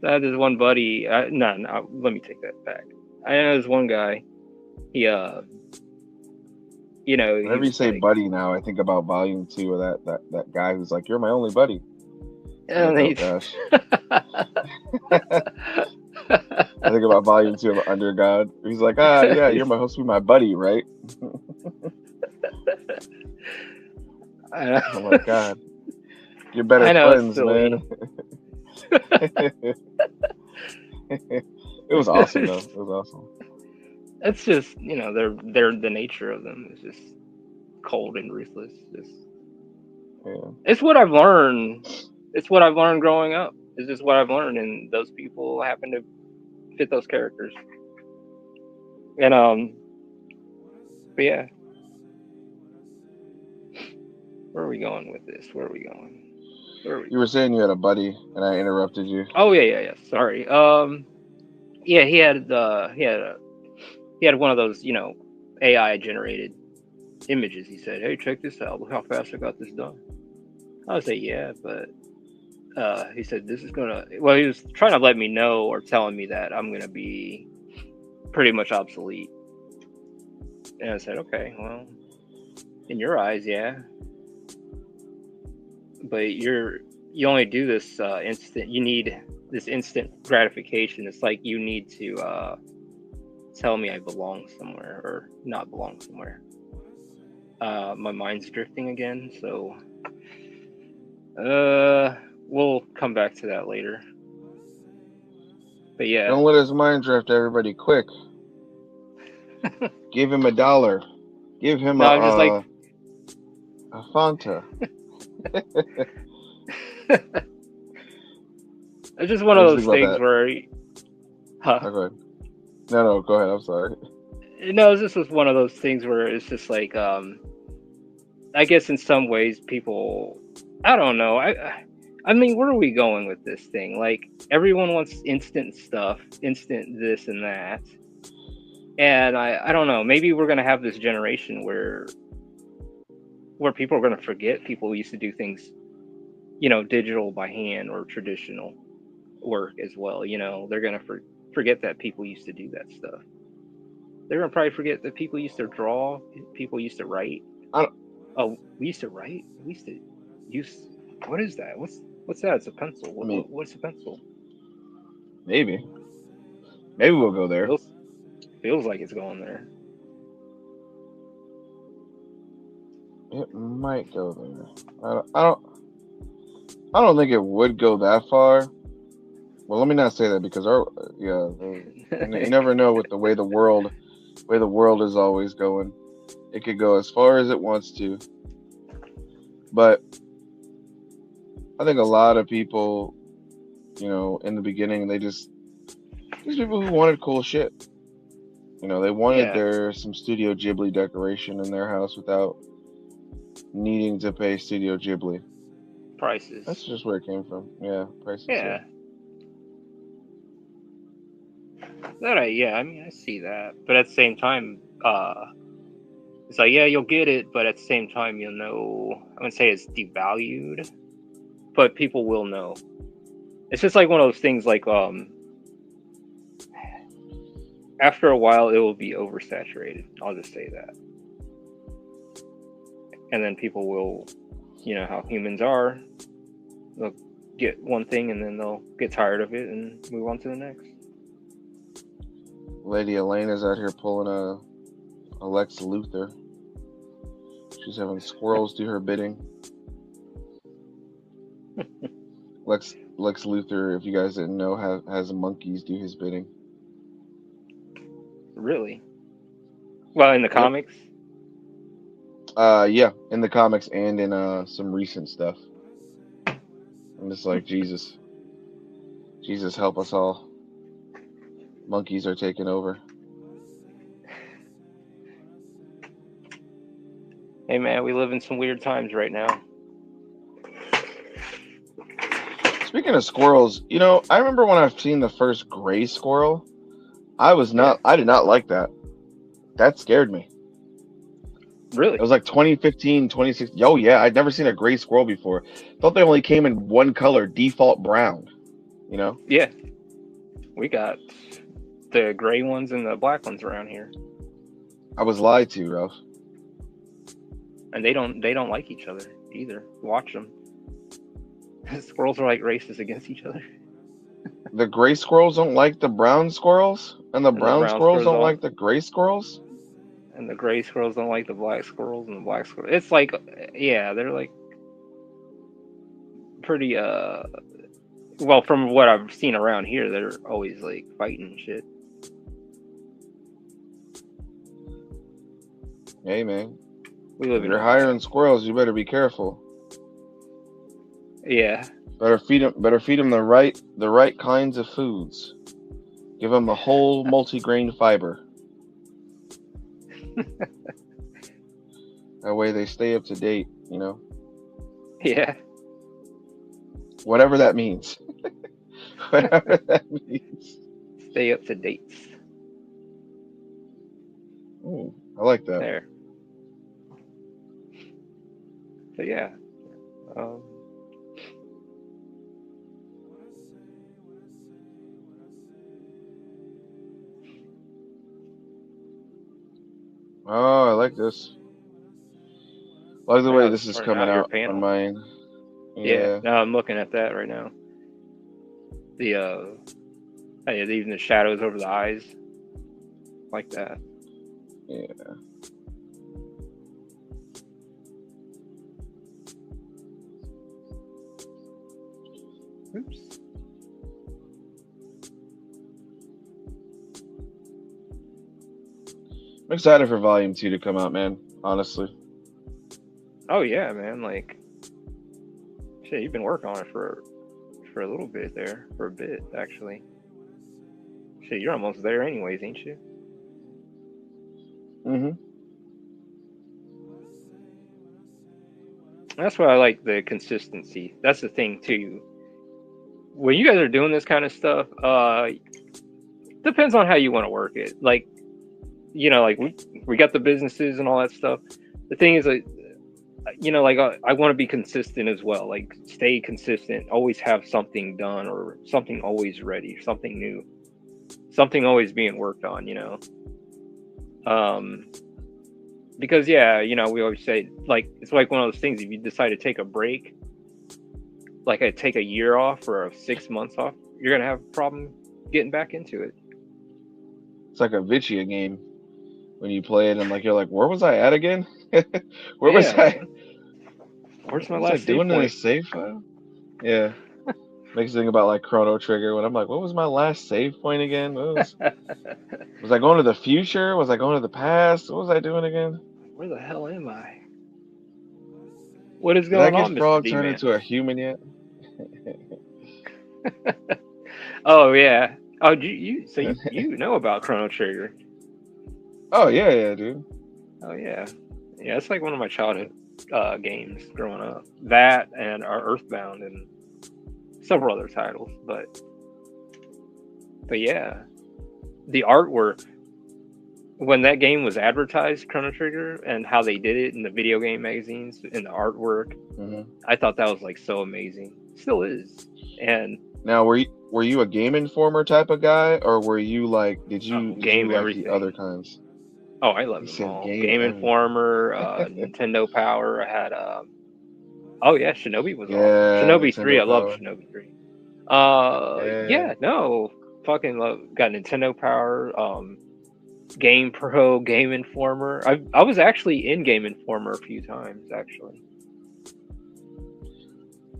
I had this one buddy. No, let me take that back. I know this one guy. He, he Whenever you was say like, buddy now, I think about Volume 2 of that guy who's like, you're my only buddy. I'm and like, oh he, gosh. I think about Volume 2 of Under God. He's like, yeah, you're supposed to be my buddy, right? Oh my God. You're better I know it's friends, silly. man. It was awesome, though. It was awesome. It's just they're the nature of them is just cold and ruthless. Yeah. It's what I've learned. It's what I've learned growing up. It's just what I've learned, and those people happen to fit those characters. And but yeah, where are we going with this? Where are we going? You were saying you had a buddy, and I interrupted you. Oh yeah. Sorry. Yeah, he had one of those AI generated images. He said, "Hey, check this out. Look how fast I got this done." I would say, "Yeah," but he said, "This is gonna." Well, he was trying to let me know or telling me that I'm gonna be pretty much obsolete. And I said, "Okay, well, in your eyes, yeah, but you only do this instant. You need this instant gratification. It's like you need to tell me I belong somewhere or not belong somewhere." My mind's drifting again, so we'll come back to that later. But yeah, Don't let his mind drift, everybody. Quick. Give him $1. Give him no, I'm just like, a Fanta. it's just one I of just those think about things that. where, huh? Oh, go ahead. No, go ahead. I'm sorry. No, this was one of those things where it's just like, I guess in some ways people, I don't know. I mean, where are we going with this thing? Like everyone wants instant stuff, instant this and that. And I don't know, maybe we're going to have this generation where people are going to forget people used to do things, digital by hand or traditional work as well. They're going to forget that people used to do that stuff. They're going to probably forget that people used to draw, people used to write. I don't, Oh, we used to write. We used to use. What is that? What's that? It's a pencil. I mean, What's a pencil? maybe we'll go there. Feels like it's going there. It might go there. I don't think it would go that far. Well, let me not say that because you never know with the way the world is always going. It could go as far as it wants to, but I think a lot of people, in the beginning, these people who wanted cool shit. They wanted Yeah, some Studio Ghibli decoration in their house without needing to pay Studio Ghibli. That's prices. just where it came from. Yeah, prices. Yeah. Yeah, yeah. I mean, I see that, but at the same time, it's like, yeah, you'll get it, but at the same time, you'll know. I wouldn't say it's devalued, but people will know. It's just like one of those things. Like, after a while, it will be oversaturated. I'll just say that, and then people will, how humans are. They'll get one thing, and then they'll get tired of it and move on to the next. Lady Elena's out here pulling a Lex Luthor. She's having squirrels do her bidding. Lex Luthor, if you guys didn't know, has monkeys do his bidding. Really? Well, in the Yep. comics. Yeah, in the comics and in some recent stuff. I'm just like, Jesus, help us all. Monkeys are taking over. Hey man, we live in some weird times right now. Speaking of squirrels, I remember when I've seen the first gray squirrel. I Yeah. did not like that. That scared me. It Really? was like 2015, 2016. Oh yeah, I'd never seen a gray squirrel before. Thought they only came in one color, default brown. You know, Yeah. We got the gray ones and the black ones around here, I was lied to, Ralph. and they don't like each other either. Watch them. Squirrels are like racist against each other, The gray squirrels don't like the brown squirrels, and the and the brown brown squirrels squirrels don't don't, like the gray squirrels. and the gray squirrels don't like the black squirrels, and the black squirrels. It's like, yeah, they're like pretty. Well, from what I've seen around here, they're always like fighting and shit. Hey man, We if live in you're a hiring squirrels, you better be careful. yeah. Better feed them. Better feed them the right kinds of foods. Give them the whole multigrain fiber. That way they stay up to date. Yeah. Whatever that means. Whatever that means. Stay up to date. Ooh, I like that. There. So yeah. Um, Oh, I like this. I like the way yeah, this is starting coming out your out on panel. mine. Yeah. Yeah. No, I'm looking at that right now. The even the shadows over the eyes, like that. Yeah. Oops. I'm excited for Volume 2 to come out, man. Honestly. Oh yeah, man. Like, shit, you've been working on it for a little bit there, for a bit actually. Shit, you're almost there anyways, ain't you? Mm-hmm. That's why I like the consistency. That's the thing too. When you guys are doing this kind of stuff, depends on how you want to work it. Like, like we got the businesses and all that stuff. The thing is, like, like I want to be consistent as well. Like, stay consistent. Always have something done or something always ready, something new, something always being worked on. Um, because yeah, we always say, like, it's like one of those things. If you decide to take a break, like I take a year off or 6 months off, you're gonna have a problem getting back into it. It's like a Vicia game when you play it and you're like, where was I at again? Where was Yeah, I? man. Where's my What was I last save doing in point? this save file? Yeah. Makes me think about like Chrono Trigger when I'm like, what was my last save point again? Was I going to the future? Was I going to the past? What was I doing again? Where the hell am I? What is Did I going get on, Mr. Frog turned D-Man? into a human yet? Oh yeah. Oh, you know about Chrono Trigger? Oh yeah, yeah, dude. Oh yeah, yeah. It's like one of my childhood games growing up. That and our Earthbound and several other titles. But yeah, the artwork when that game was advertised, Chrono Trigger, and how they did it in the video game magazines and the artwork, Hmm. I thought that was like so amazing. Still is. And Now, were you a Game Informer type of guy, or were you like, did you game like the other everything. kinds? Oh, I love He them said all. Game Game everything. Informer, Nintendo Power. I had oh yeah, Shinobi was awesome. Yeah, Shinobi 3, Nintendo I love Power. Shinobi 3. Yeah. Yeah, no, fucking love. Got Nintendo Power, Game Pro, Game Informer. I was actually in Game Informer a few times actually.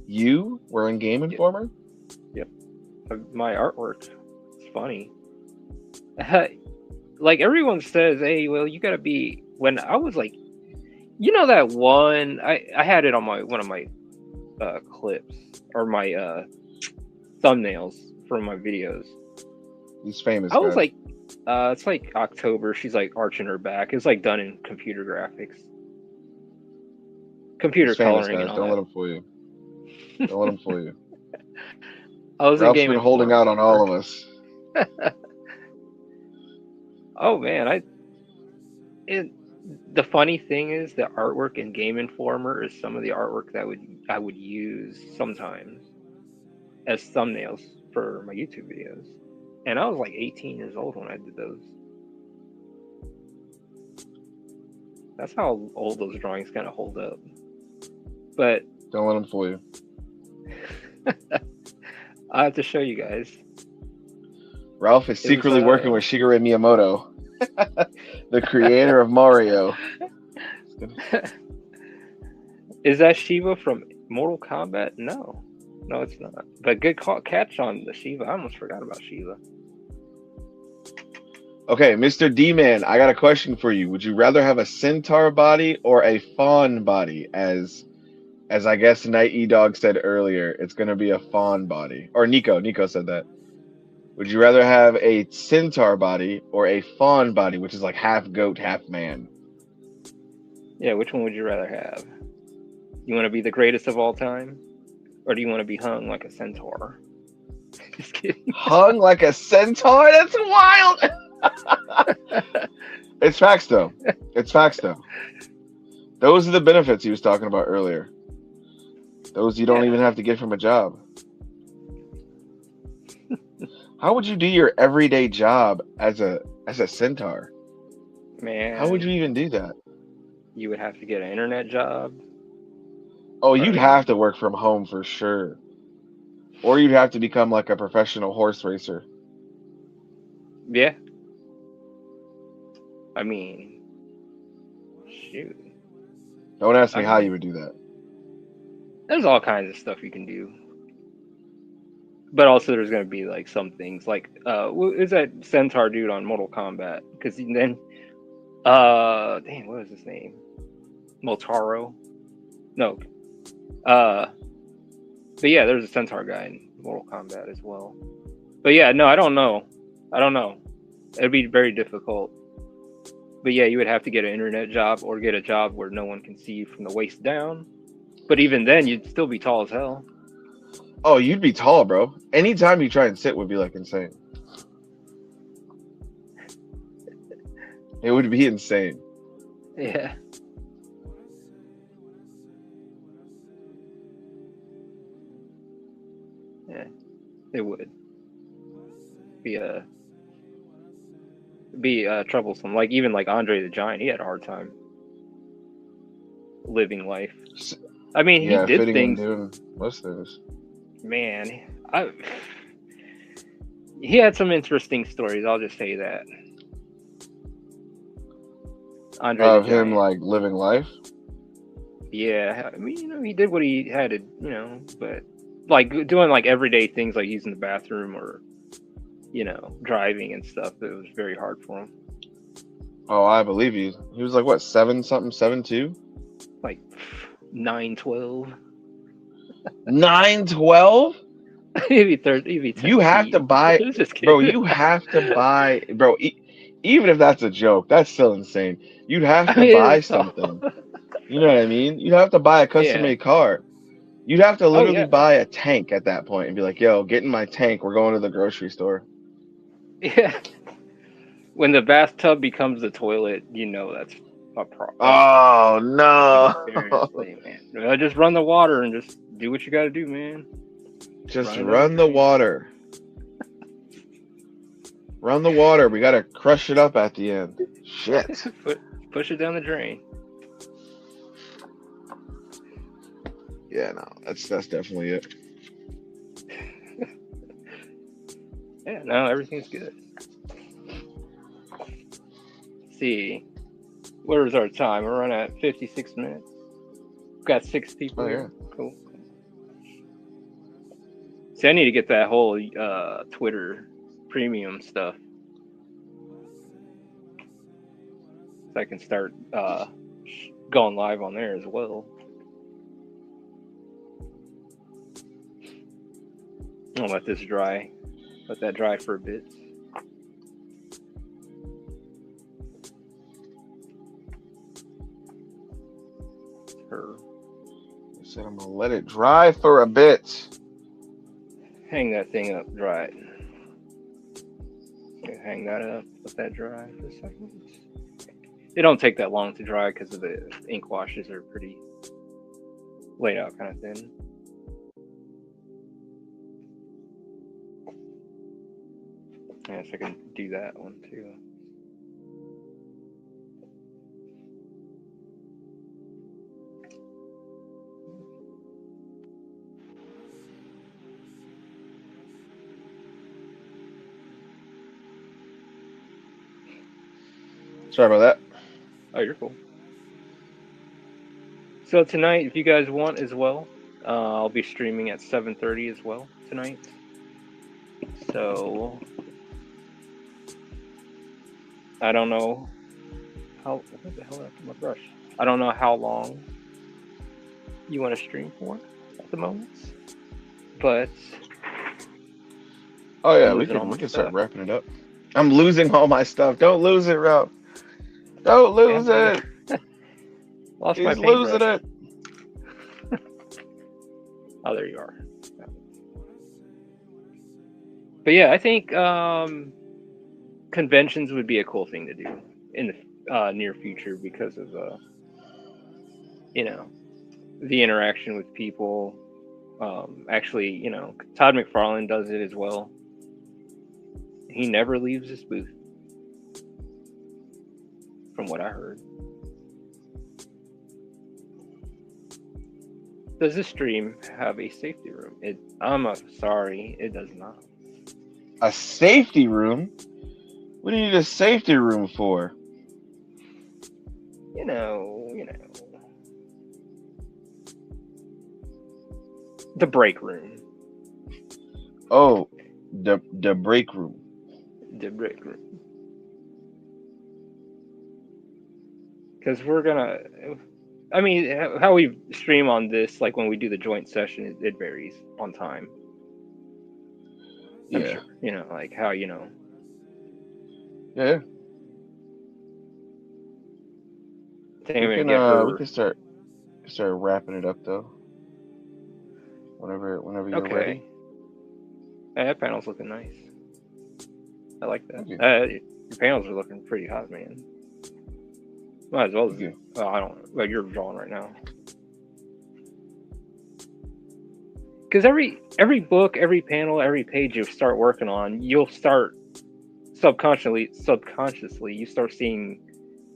You were in Game Yep, Informer? yep. My artwork, it's funny. Like everyone says, hey, well, you gotta be. When I was like, you know that one, I had it on my one of my clips or my thumbnails from my videos. These famous I was guys. like, it's like October. She's like arching her back. It's like done in computer graphics, These computer famous coloring, and guys. all Don't let that. them fool you. Don't let them fool you. I was in Ralph's Game been holding out on all Informer. of us. Oh man, it, the funny thing is the artwork in Game Informer is some of the artwork that I would use sometimes as thumbnails for my YouTube videos. And I was like 18 years old when I did those. That's how old those drawings kind of hold up. But Don't let them fool you. I have to show you guys. Ralph is It was secretly working with Shigeru Miyamoto, the creator of Mario. Is that Shiva from Mortal Kombat? No. No, it's not. But good catch on the Shiva. I almost forgot about Shiva. Okay, Mr. D-Man, I got a question for you. Would you rather have a centaur body or a fawn body? As I guess Night E Dog said earlier, it's gonna be a fawn body. Or Nico said that. Would you rather have a centaur body or a fawn body, which is like half goat, half man? Yeah, which one would you rather have? You want to be the greatest of all time? Or do you want to be hung like a centaur? Just kidding. Hung like a centaur? That's wild. It's facts though. It's facts though. Those are the benefits he was talking about earlier. Those you don't Yeah, even have to get from a job. How would you do your everyday job as a centaur? How would man. you even do that? You would have to get an internet job. Oh, I you'd have mean, to work from home for sure. Or you'd have to become like a professional horse racer. yeah. I mean, shoot. Don't ask I me how mean, you would do that. there's all kinds of stuff you can do. But also, there's going to be like some things like, is that centaur dude on Mortal Kombat? Because then, dang, what was his name? Motaro? No. Uh, but yeah, there's a centaur guy in Mortal Kombat as well. But yeah, no, I don't know. I don't know. It'd be very difficult. But yeah, you would have to get an internet job or get a job where no one can see you from the waist down. But even then, you'd still be tall as hell. Oh, you'd be tall, bro. Anytime you try and sit would be like insane. It would be insane. Yeah. Yeah, it would be troublesome. Like even like Andre the Giant, he had a hard time living life. I mean, he Yeah, did fitting in things. doing most things. Man, he had some interesting stories. I'll just say that Andre the Of him Giant. like living life. Yeah, I mean, he did what he had to, but like doing like everyday things like using the bathroom or driving and stuff. It was very hard for him. Oh, I believe you. He was like what, 7-something, 7'2"? Like 9, 12. 9'12"? He'd be 10 You have to feet. buy, Just bro. kidding. You have to buy, bro. Even if that's a joke, that's still insane. You'd have I to mean, buy it's so. something. You know what I mean? You'd have to buy a custom Yeah. made car. You'd have to Oh literally yeah. buy a tank at that point and be like, "Yo, get in my tank. We're going to the grocery store." Yeah. When the bathtub becomes the toilet, that's a that's Oh no! seriously, man. Just run the water and just do what you got to do, man. Just Run it down the run the drain. water. Run the water. We gotta crush it up at the end. Shit. Push it down the drain. Yeah, no, that's definitely it. Yeah, no, everything's good. Let's see, where's our time? We're running at 56 minutes. We've got 6 people Oh here. yeah. Cool. See, I need to get that whole Twitter premium stuff so I can start going live on there as well. I'll let this dry. Let that dry for a bit. Her. I said I'm gonna let it dry for a bit. Hang that thing up, dry it. Okay, hang that up, let that dry for a second. It don't take that long to dry because of the ink washes are pretty laid out kind of thin. Yeah, so I can do that one too. Sorry about that. Oh, you're cool. So tonight, if you guys want as well, I'll be streaming at 7:30 as well tonight. So I don't know how. What the hell happened to my brush? I don't know how long you want to stream for at the moment, but Oh yeah, I'm losing all we my can start stuff. wrapping it up. I'm losing all my stuff. Don't lose it, Ralph. Don't lose Yeah, it. lost my He's losing paintbrush. it. Oh, there you are. But yeah, I think conventions would be a cool thing to do in the near future because of the interaction with people. Actually, Todd McFarlane does it as well. He never leaves his booth, from what I heard. Does this stream have a safety room? I'm sorry, it does not. A safety room? What do you need a safety room for? You know. The break room. Oh, the break room. The break room. Because we're gonna. I mean, how we stream on this, like when we do the joint session, it varies on time. I'm Yeah. sure. Like how Yeah. I think I'm gonna get her. We can start wrapping it up though. Whenever you're ready. Okay. That panel's looking nice. I like that. Thank you. Your panels are looking pretty hot, man. Might as well. Thank you. I don't. Well, you're drawing right now. Because every book, every panel, every page you start working on, you'll start subconsciously, you start seeing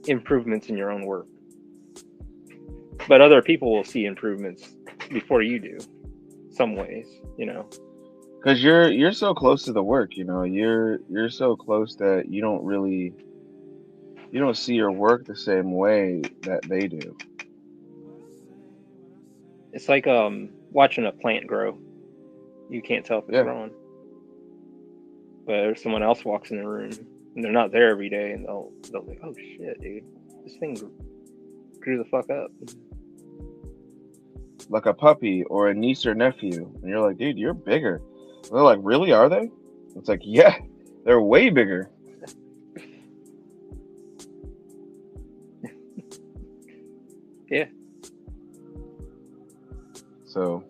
improvements in your own work. But other people will see improvements before you do. Some ways. Because you're so close to the work, you're so close that you don't see your work the same way that they do. It's like watching a plant grow. You can't tell if it's Yeah. growing. But if someone else walks in the room and they're not there every day, and they'll be like, "Oh shit, dude, this thing grew the fuck up." Like a puppy or a niece or nephew, and you're like, dude, you're bigger. And they're like, really? Are they? It's like, yeah, they're way bigger. Yeah. So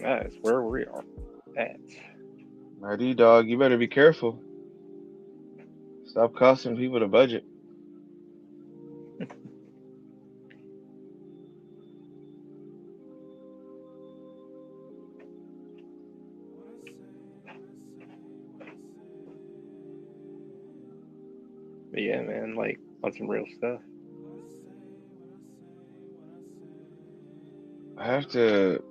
That's where we are at. ID dog, you better be careful. Stop costing people the budget. But yeah, man, like on some real stuff. I have to.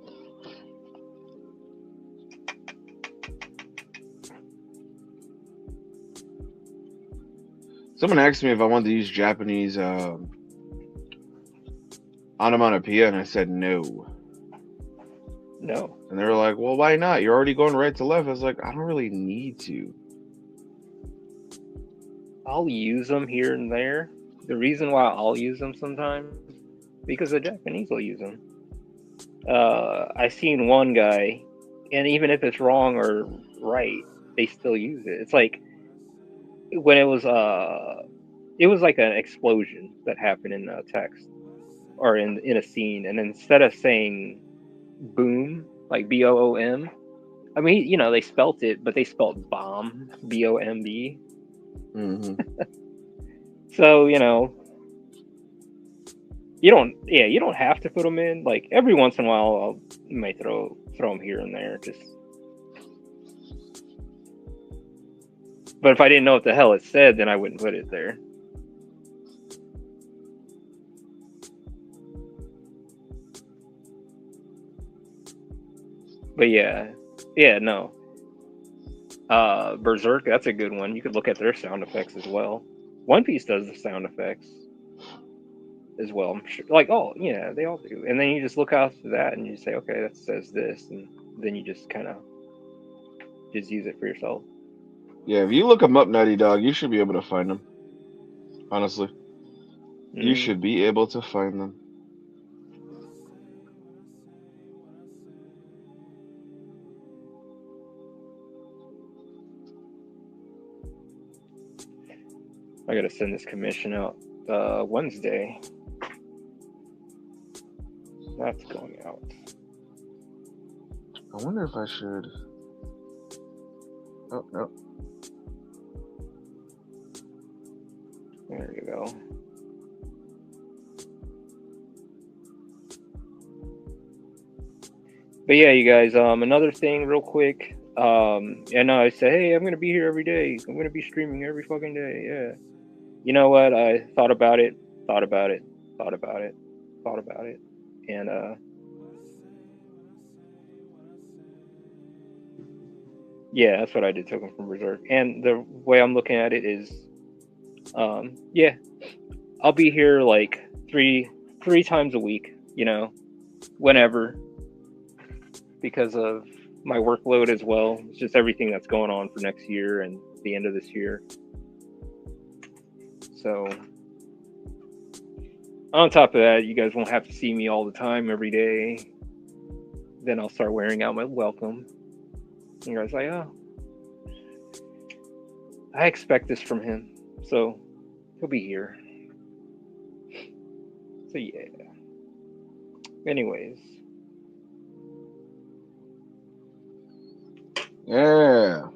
Someone asked me if I wanted to use Japanese onomatopoeia, and I said no. No. And they were like, well, why not? You're already going right to left. I was like, I don't really need to. I'll use them here and there. The reason why I'll use them sometimes, because the Japanese will use them. I seen one guy, and even if it's wrong or right, they still use it. It's like when it was like an explosion that happened in text or in a scene, and instead of saying boom, like BOOM, I mean, you know, they spelt it, but they spelt bomb, BOMB. Mm-hmm. So, you know, you don't have to put them in. Like every once in a while, I might throw them here and there, just. But if I didn't know what the hell it said, then I wouldn't put it there. But yeah, no. Berserk, that's a good one. You could look at their sound effects as well. One Piece does the sound effects as well. I'm sure. Like, oh yeah, they all do. And then you just look after that and you say, okay, that says this, and then you just kind of just use it for yourself. Yeah, if you look them up, Nutty Dog, you should be able to find them. Honestly, you should be able to find them. I gotta send this commission out Wednesday. That's going out. I wonder if I should. Oh no. There you go. But yeah, you guys, another thing real quick. And I say, hey, I'm gonna be here every day. I'm gonna be streaming every fucking day. Yeah. You know what? I thought about it, and yeah, that's what I did. Took them from Berserk. And the way I'm looking at it is, yeah, I'll be here like three times a week. You know, whenever, because of my workload as well. It's just everything that's going on for next year and the end of this year. So on top of that, you guys won't have to see me all the time every day. Then I'll start wearing out my welcome. And you guys like, oh, I expect this from him, so he'll be here. So yeah. Anyways. Yeah.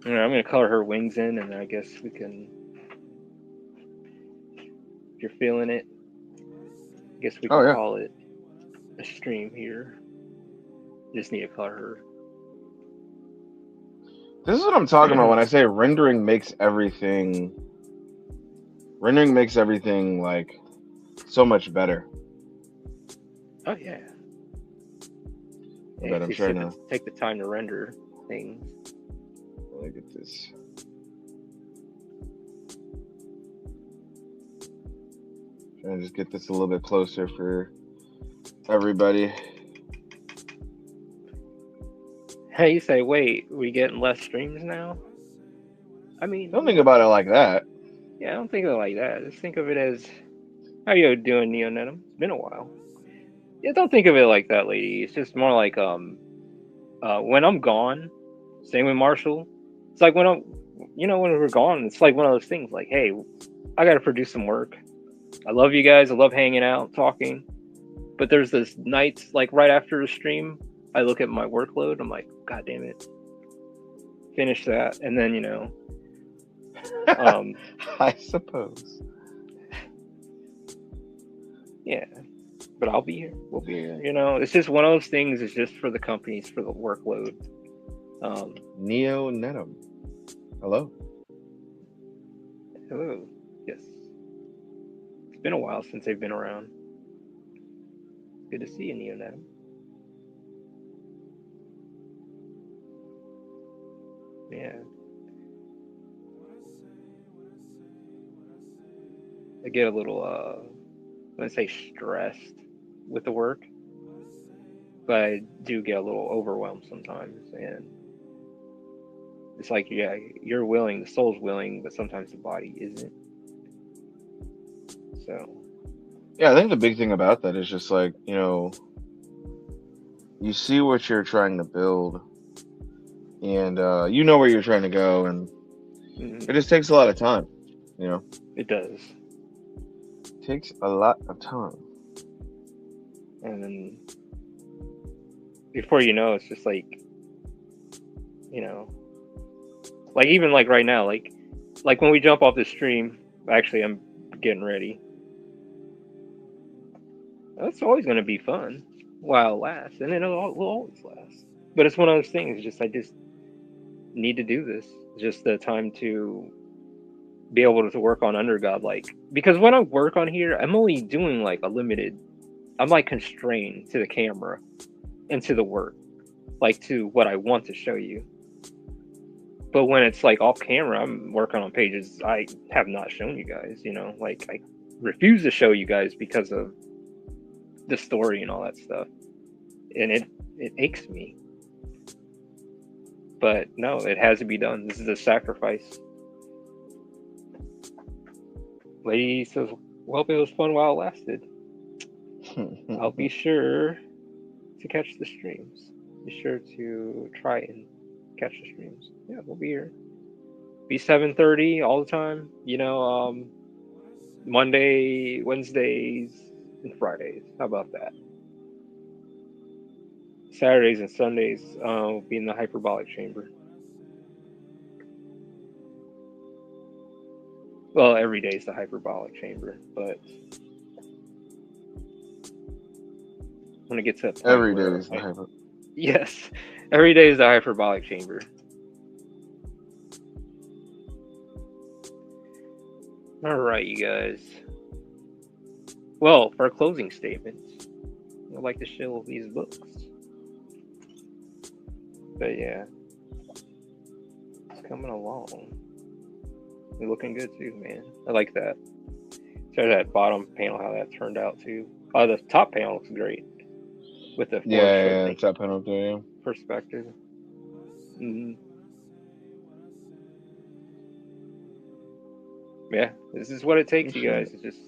All right, I'm gonna color her wings in, and I guess we can. If you're feeling it, I guess we can call it a stream here. Just need to color her. This is what I'm talking about when I say rendering makes everything. Rendering makes everything like so much better. Oh yeah. But I'm trying to take the time to render things. Look at this. and just get this a little bit closer for everybody. Hey, you say, wait, we getting less streams now? I mean, Don't think about it like that. yeah, I don't think of it like that. Just think of it as, how you doing, Neonetum? It's been a while. Yeah, don't think of it like that, lady. It's just more like, when I'm gone, same with Marshall. It's like when when we're gone, it's like one of those things like, hey, I got to produce some work. I love you guys. I love hanging out, talking. But there's this nights, like right after the stream, I look at my workload. I'm like, God damn it. Finish that. And then, I suppose. yeah. But I'll be here. We'll be here. It's just one of those things. It's just for the companies, for the workload. Neo Netum. Hello. Hello. Yes. It's been a while since they've been around. Good to see you, Neonetum. Yeah. I get a little, I'm going to say stressed with the work, but I do get a little overwhelmed sometimes. And it's like, yeah, you're willing, the soul's willing, but sometimes the body isn't. So. Yeah, I think the big thing about that is just like, you see what you're trying to build, and you know where you're trying to go, and it just takes a lot of time, It does. It takes a lot of time. And then before you know, it's just like, like even like right now, like when we jump off the stream, actually I'm getting ready. That's always going to be fun while it lasts, and it will always last. But it's one of those things. I just need to do this. Just the time to be able to work on Undergod, because when I work on here, I'm only doing like a limited. I'm like constrained to the camera and to the work, like to what I want to show you. But when it's like off camera, I'm working on pages I have not shown you guys. Like I refuse to show you guys because of the story and all that stuff, and it aches me. But no, it has to be done. This is a sacrifice. Lady says, well, it was fun while it lasted. I'll be sure to catch the streams. Be sure to try and catch the streams. Yeah, we'll be here. Be 7:30 all the time. Monday, Wednesdays, and Fridays. How about that? Saturdays and Sundays will be in the hyperbolic chamber. Well, every day is the hyperbolic chamber, but when it gets to a point every where day is the hyper. Yes, every day is the hyperbolic chamber. All right, you guys. Well, for our closing statements, I'd like to show these books. But yeah, it's coming along. You're looking good too, man. I like that. Show that bottom panel how that turned out too. Oh, the top panel looks great with the Yeah, top panel there. Perspective. Mm-hmm. Yeah, this is what it takes, you guys. It's just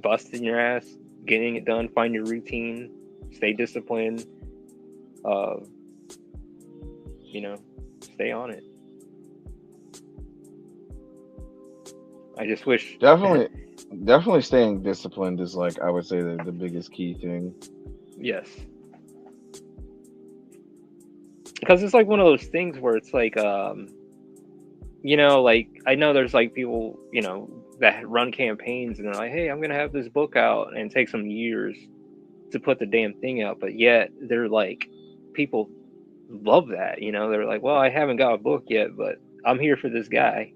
busting your ass, getting it done, find your routine, stay disciplined, stay on it. I just wish definitely staying disciplined is like, I would say, the biggest key thing. Yes. Because it's like one of those things where it's like, like I know there's like people, that run campaigns and they're like, hey, I'm going to have this book out, and it takes them years to put the damn thing out. But yet they're like, people love that, they're like, well, I haven't got a book yet, but I'm here for this guy,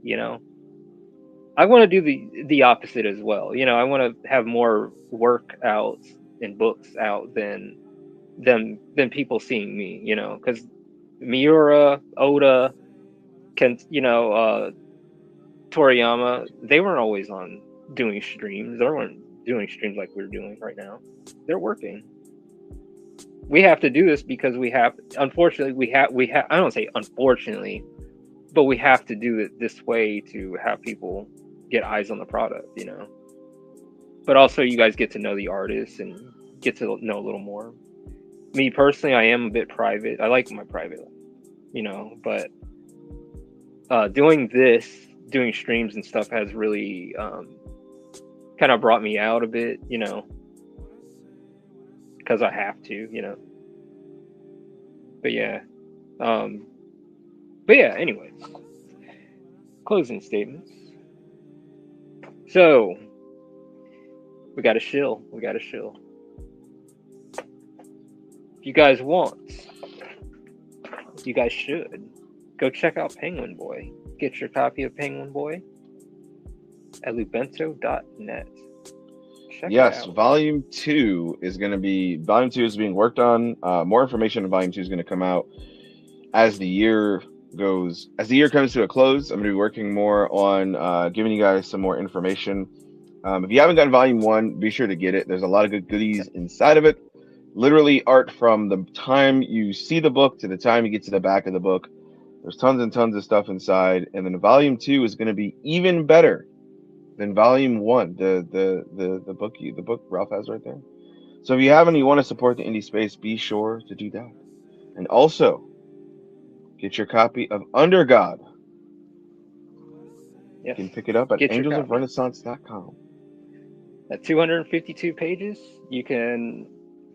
I want to do the opposite as well. I want to have more work out and books out than people seeing me, because Miura, Oda, Toriyama, they weren't always on doing streams. They weren't doing streams like we're doing right now. They're working. We have to do this because unfortunately, I don't say unfortunately, but we have to do it this way to have people get eyes on the product, But also, you guys get to know the artists and get to know a little more. Me personally, I am a bit private. I like my private, but doing streams and stuff has really kind of brought me out a bit, because I have to. But yeah, anyways, closing statements. So we got to shill. If you guys want, you guys should go check out Penguin Boy. Get your copy of Penguin Boy at lubento.net. Yes, Volume 2 is being worked on. More information on Volume 2 is going to come out as the year goes. As the year comes to a close, I'm going to be working more on giving you guys some more information. If you haven't gotten Volume 1, be sure to get it. There's a lot of good goodies inside of it. Literally art from the time you see the book to the time you get to the back of the book. There's tons and tons of stuff inside. And then Volume 2 is going to be even better than Volume 1, the book Ralph has right there. So if you have and you want to support the indie space, be sure to do that. And also, get your copy of Under God. Yes. You can pick it up at angelsofrenaissance.com. At 252 pages, you can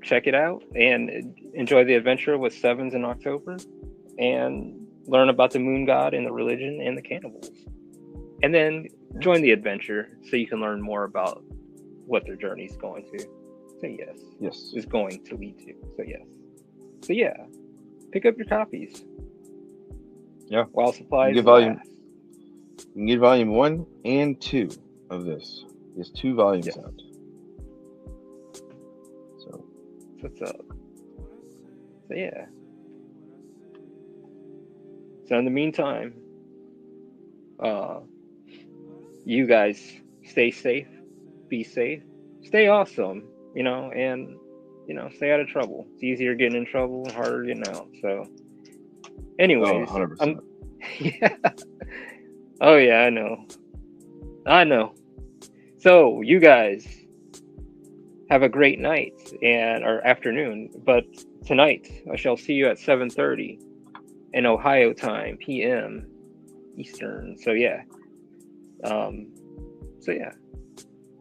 check it out and enjoy the adventure with Sevens in October and learn about the moon god and the religion and the cannibals. And then join the adventure so you can learn more about what their journey is going to. So yes. Is going to lead to. So yes. So yeah. Pick up your copies. Yeah. While supplies last. You can get Volume 1 and 2 of this. There's 2 volumes out. So what's up? So yeah. So in the meantime, you guys stay safe, be safe, stay awesome, and stay out of trouble. It's easier getting in trouble and harder getting out. So anyways, 100%. Yeah. Oh yeah, I know. So you guys have a great night or afternoon, but tonight I shall see you at 7:30 in Ohio time, PM Eastern. So yeah.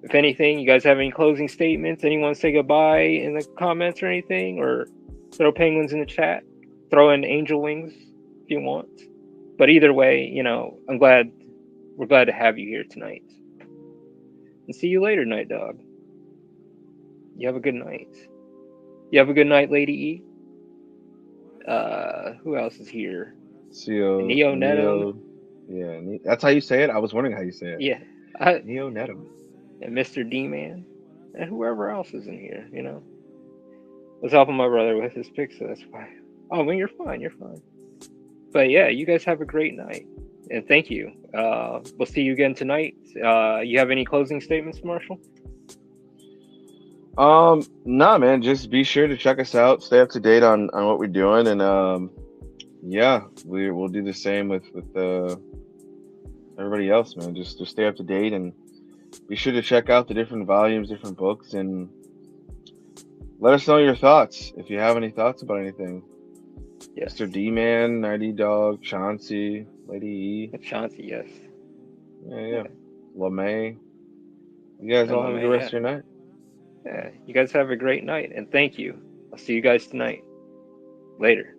If anything, you guys have any closing statements? Anyone say goodbye in the comments or anything, or throw penguins in the chat, throw in angel wings if you want. But either way, we're glad to have you here tonight. And see you later, Night Dog. You have a good night. You have a good night, Lady E. Who else is here? Neo Neto. Yeah, that's how you say it? I was wondering how you say it. Yeah. Neo Neto. And Mr. D-Man. And whoever else is in here, I was helping my brother with his pick, so that's why. Oh, man, you're fine. But yeah, you guys have a great night. And thank you. We'll see you again tonight. You have any closing statements, Marshall? Nah, man. Just be sure to check us out. Stay up to date on what we're doing, and yeah, we'll do the same with everybody else, man. Just stay up to date and be sure to check out the different volumes, different books, and let us know your thoughts if you have any thoughts about anything. Yes. Mr. D-Man, Nighty Dog, Chauncey, Lady E. Chauncey, yes. Yeah. LeMay. You guys all have a good rest of your night. Yeah, you guys have a great night, and thank you. I'll see you guys tonight. Later.